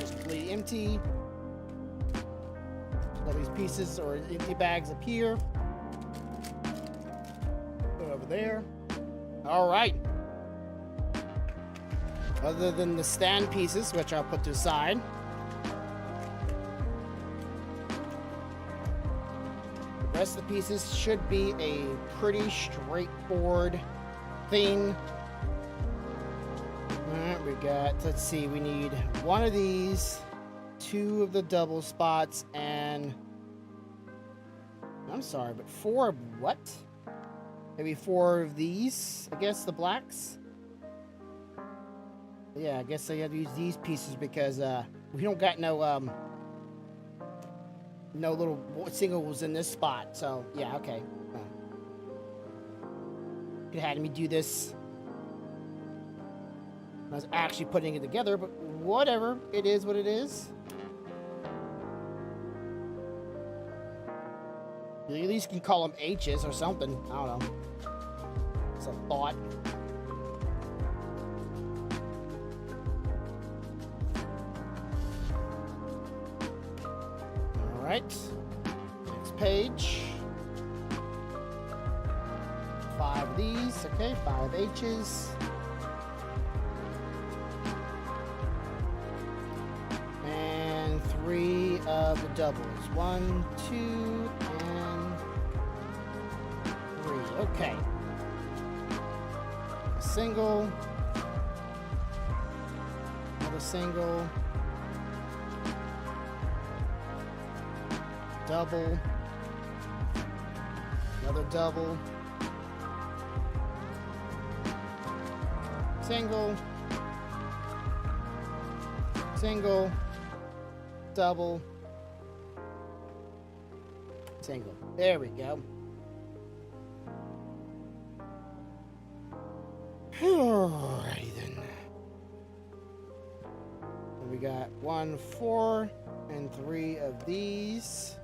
Speaker 1: just completely empty. All these pieces or empty bags appear. Put it over there. All right. Other than the stand pieces, which I'll put to the side. The rest of the pieces should be a pretty straightforward thing. Alright, we got, let's see, we need 1 of these, 2 of the double spots, and I'm sorry, but 4 of what? Maybe 4 of these, I guess, the blacks? Yeah, I guess I gotta use these pieces because we don't got no little singles in this spot, so yeah, okay. Could have had me do this. I was actually putting it together, but whatever. It is what it is. You at least can call them H's or something. I don't know. It's a thought. Alright. Next page. 5 of these. Okay, 5 H's. And 3 of the doubles. 1, 2, and 3. Okay. Single. Another single. Double. Another double. Single. Single. Double. Single. There we go. Alrighty then. So we got 1, 4, and 3 of these.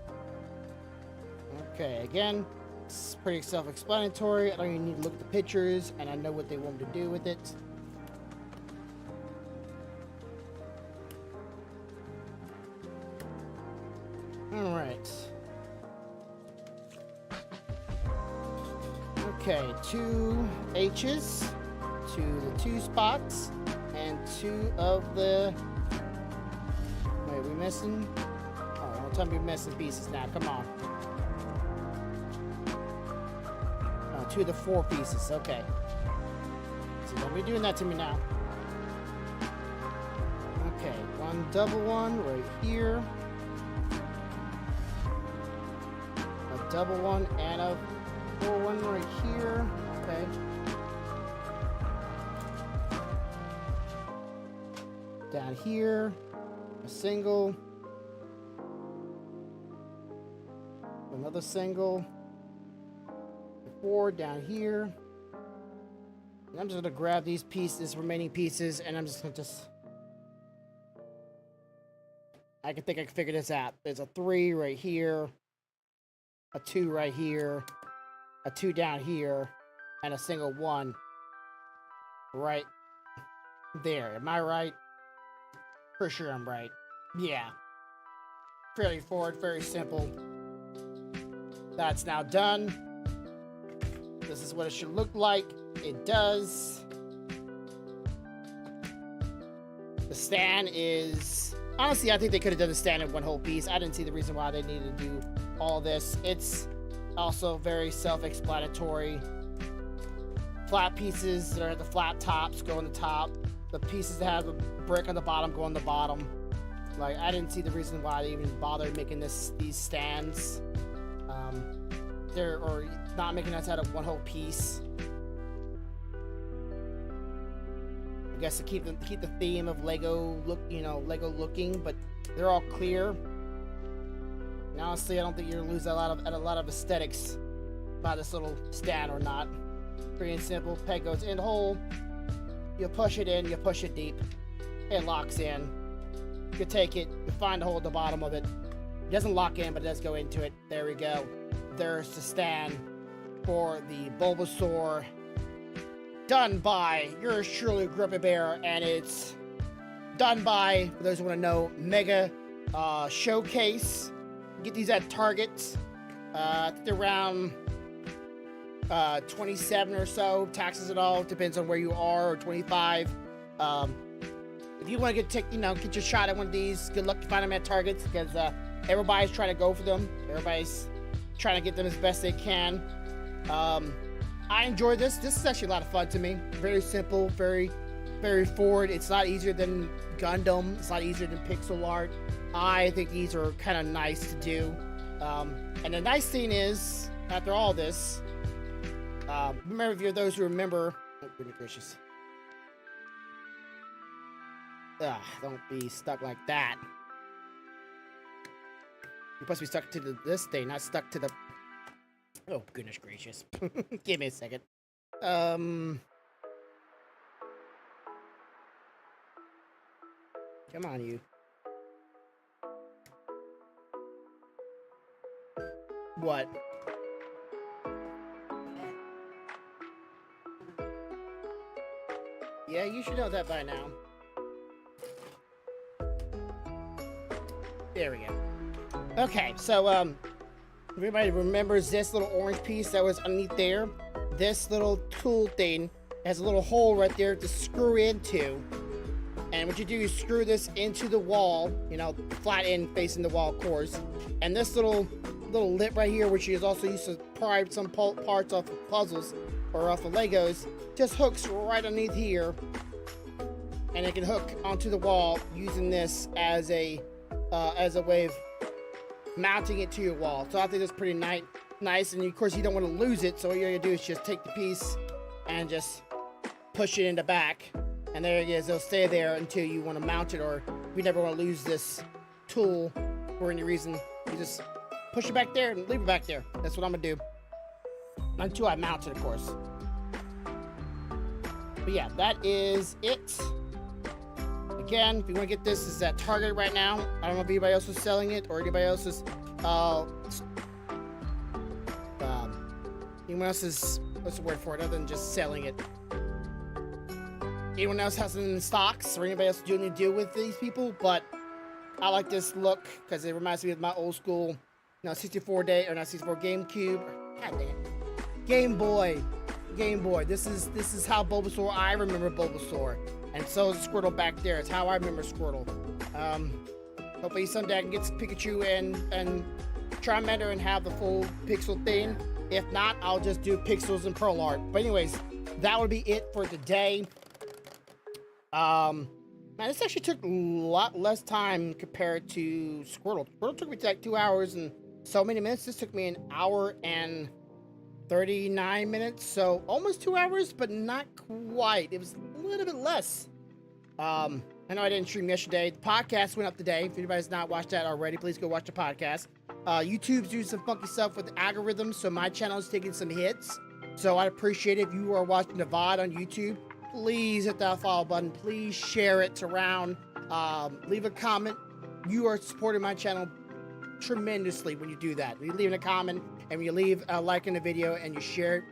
Speaker 1: Okay, again, it's pretty self-explanatory. I don't even need to look at the pictures, and I know what they want me to do with it. Alright. Okay, 2 H's to the 2 spots, and 2 of the... Wait, are we missing? Oh, don't tell me we're missing pieces now, come on. 2 of the 4 pieces, okay. So don't be doing that to me now. Okay, 1 double one right here. A double one and a 4 one right here. Okay. Down here, a single. Another single. 4 down here. And I'm just gonna grab these pieces, remaining pieces, and I'm just gonna I think I can figure this out. There's a 3 right here, a 2 right here, a 2 down here, and a single 1 right there. Am I right? For sure I'm right. Yeah. Fairly forward, very simple. That's now done. This is what it should look like. It does. The stand is... Honestly, I think they could have done the stand in one whole piece. I didn't see the reason why they needed to do all this. It's also very self-explanatory. Flat pieces that are at the flat tops go on the top. The pieces that have a brick on the bottom go on the bottom. Like, I didn't see the reason why they even bothered making these stands. Or not making us out of one whole piece. I guess to keep the theme of Lego Lego looking, but they're all clear. And honestly, I don't think you're gonna lose a lot of aesthetics by this little stand or not. Pretty and simple. Peg goes in the hole. You push it in. You push it deep. It locks in. You take it. You find the hole at the bottom of it. It doesn't lock in, but it does go into it. There we go. There's the stand for the Bulbasaur, done by yours truly, Grumpy Bear, and it's done by, for those who want to know, Mega Showcase. Get these at Target. I think they're around 27 or so, taxes and all, depends on where you are, or 25. If you want to get your shot at one of these, good luck to find them at Targets, because everybody's trying to go for them. Everybody's trying to get them as best they can. I enjoy this. This is actually a lot of fun to me. Very simple, very, very forward. It's a lot easier than Gundam. It's a lot easier than pixel art. I think these are kind of nice to do. And the nice thing is, after all this, remember, if you're those who remember, oh goodness gracious. Don't be stuck like that. You're supposed to be stuck to this thing, not stuck to the... Oh, goodness gracious. Give me a second. Come on, you. What? Yeah, you should know that by now. There we go. Okay, so, everybody remembers this little orange piece that was underneath there? This little tool thing has a little hole right there to screw into. And what you do is screw this into the wall, flat end facing the wall, of course. And this little little lip right here, which is also used to pry some parts off of puzzles or off of Legos, just hooks right underneath here, and it can hook onto the wall using this as a way of mounting it to your wall. So I think that's pretty nice, and of course you don't want to lose it, so all you gotta do is just take the piece and just push it in the back, and there it is. It'll stay there until you want to mount it, or if you never want to lose this tool for any reason, you just push it back there and leave it back there. That's what I'm gonna do until I mount it, of course. But yeah, that is it. Again, if you want to get this, it's at Target right now. I don't know if anybody else is selling it or anybody else is anyone else is, what's the word for it other than just selling it? Anyone else has it in stocks or anybody else doing a deal with these people? But I like this look because it reminds me of my old school, 64 GameCube. God damn. Game Boy. This is how Bulbasaur, I remember Bulbasaur. And so is Squirtle back there. It's how I remember Squirtle. Hopefully someday I can get Pikachu and Charmander and have the full Pixel thing. If not, I'll just do Pixels and Pearl Art. But anyways, that would be it for today. Man, this actually took a lot less time compared to Squirtle. Squirtle took me like 2 hours and so many minutes. This took me an hour and 39 minutes, so almost 2 hours, but not quite. It was a little bit less. I know I didn't stream yesterday. The podcast went up today. If anybody's not watched that already, please go watch the podcast. YouTube's doing some funky stuff with the algorithms, so my channel is taking some hits. So I'd appreciate it if you are watching the VOD on YouTube. Please hit that follow button. Please share it around. Leave a comment. You are supporting my channel tremendously when you do that. When you leave a comment and when you leave a like in the video and you share it,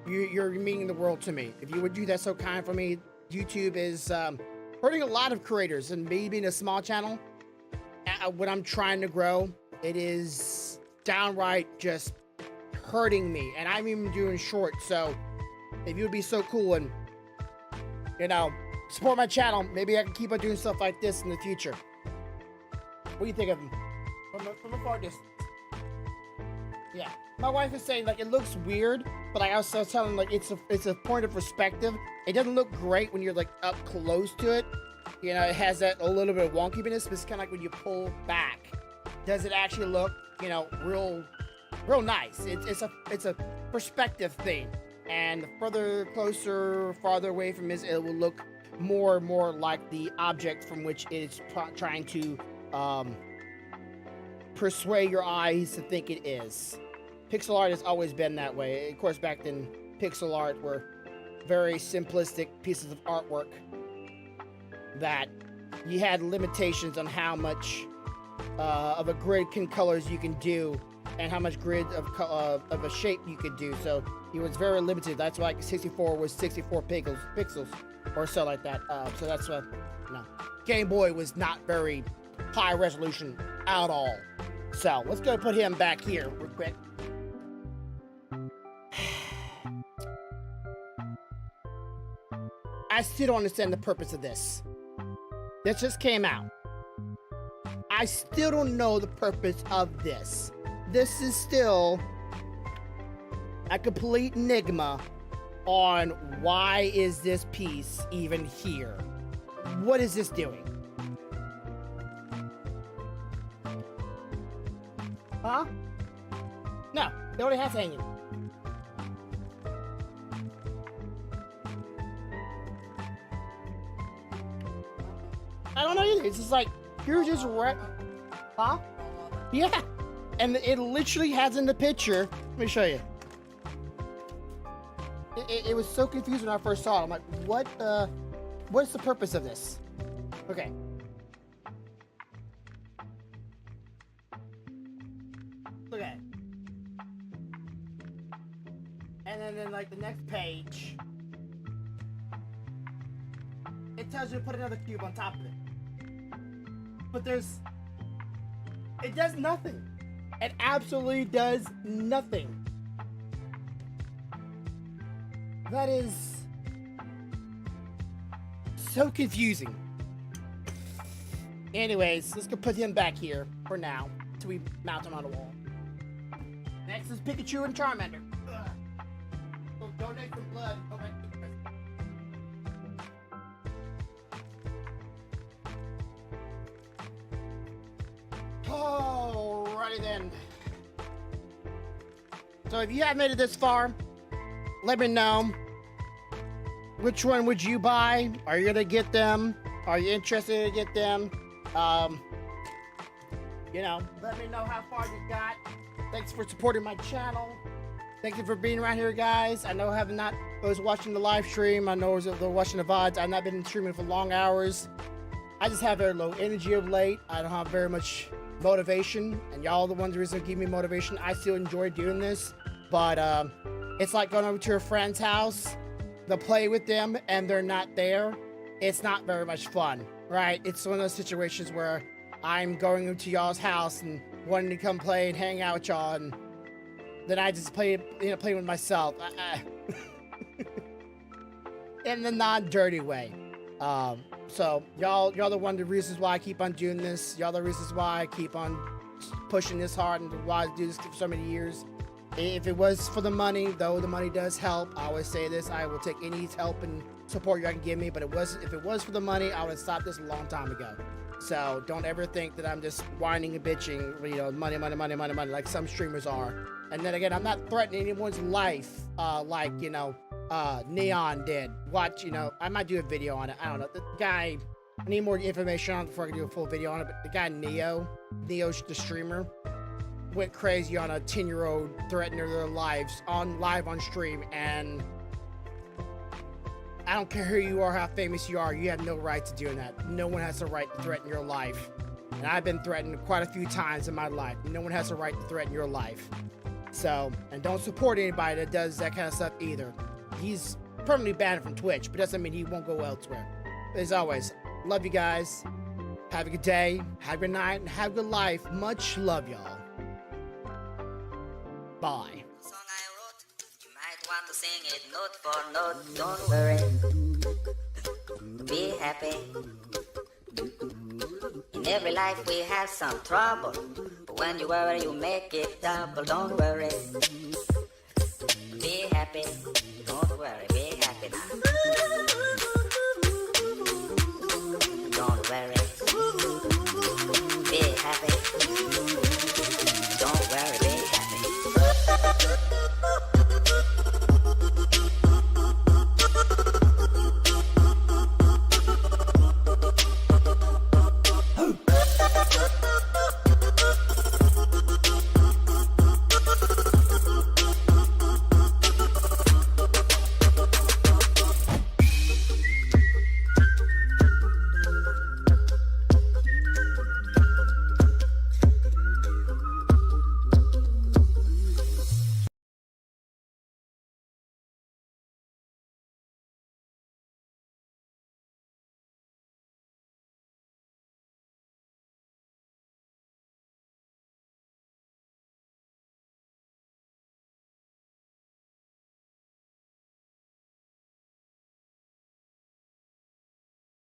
Speaker 1: you're meaning the world to me. If you would do that so kind for me, YouTube is hurting a lot of creators, and me being a small channel, when I'm trying to grow, it is downright just hurting me, and I'm even doing shorts. So if you would be so cool and support my channel, maybe I can keep on doing stuff like this in the future. What do you think of them from a far distance? Yeah, my wife is saying like it looks weird, but I also was telling like it's a point of perspective. It doesn't look great when you're like up close to it. It has that a little bit of wonkiness, but it's kind of like when you pull back. Does it actually look real nice? It's a perspective thing, and the further closer, farther away from it, it will look more and more like the object from which it's trying to persuade your eyes to think it is. Pixel art has always been that way. Of course, back then, pixel art were very simplistic pieces of artwork that you had limitations on how much of a grid colors you can do and how much grid of a shape you could do. So it was very limited. That's why 64 was 64 pixels or so like that. So that's what Game Boy was not very high resolution at all. So let's go put him back here real quick. I still don't understand the purpose of this. This just came out. I still don't know the purpose of this. This is still a complete enigma on why is this piece even here? What is this doing? Huh? No, they already have hanging. I don't know either. It's just like, you're just huh? Yeah. And it literally has in the picture. Let me show you. It was so confusing when I first saw it. I'm like, what's the purpose of this? Okay. Look at it. And then like the next page, it tells you to put another cube on top of it. But it does nothing. It absolutely does nothing. That is so confusing. Anyways, let's go put him back here for now until we mount him on the wall. Next is Pikachu and Charmander. So donate some blood and go back to the prison. Alrighty then. So if you have made it this far, let me know. Which one would you buy? Are you gonna get them? Are you interested to get them? You know, let me know how far you got. Thanks for supporting my channel. Thank you for being around here, guys. I know I have not was watching the live stream. I know they're watching the VODs. I've not been streaming for long hours. I just have very low energy of late. I don't have very much motivation, and y'all are the ones who give me motivation. I still enjoy doing this, but it's like going over to a friend's house to play with them, and they're not there. It's not very much fun, right? It's one of those situations where I'm going into y'all's house and wanting to come play and hang out with y'all, and then I just play with myself in the non-dirty way. So y'all the one of the reasons why I keep on doing this. Y'all the reasons why I keep on pushing this hard and why I do this for so many years. If it was for the money, though the money does help, I always say this, I will take any help and support you can give me, but if it was for the money, I would have stopped this a long time ago. So don't ever think that I'm just whining and bitching, you know, money, like some streamers are. And then again, I'm not threatening anyone's life, like, you know, Neon did. Watch, you know, I might do a video on it. I don't know. The guy, I need more information on it before I can do a full video on it, but the guy Neo's the streamer, went crazy on a 10-year-old threatening their lives live on stream, and I don't care who you are, how famous you are, you have no right to do that. No one has the right to threaten your life. And I've been threatened quite a few times in my life. No one has the right to threaten your life. So, and don't support anybody that does that kind of stuff either. He's permanently banned from Twitch, but doesn't mean he won't go elsewhere. As always, love you guys. Have a good day, have a good night, and have a good life. Much love, y'all. Bye.
Speaker 3: Song I wrote, you might want to sing it note for note. Don't worry, be happy. In every life we have some trouble, but when you worry you make it double. Don't worry, be happy.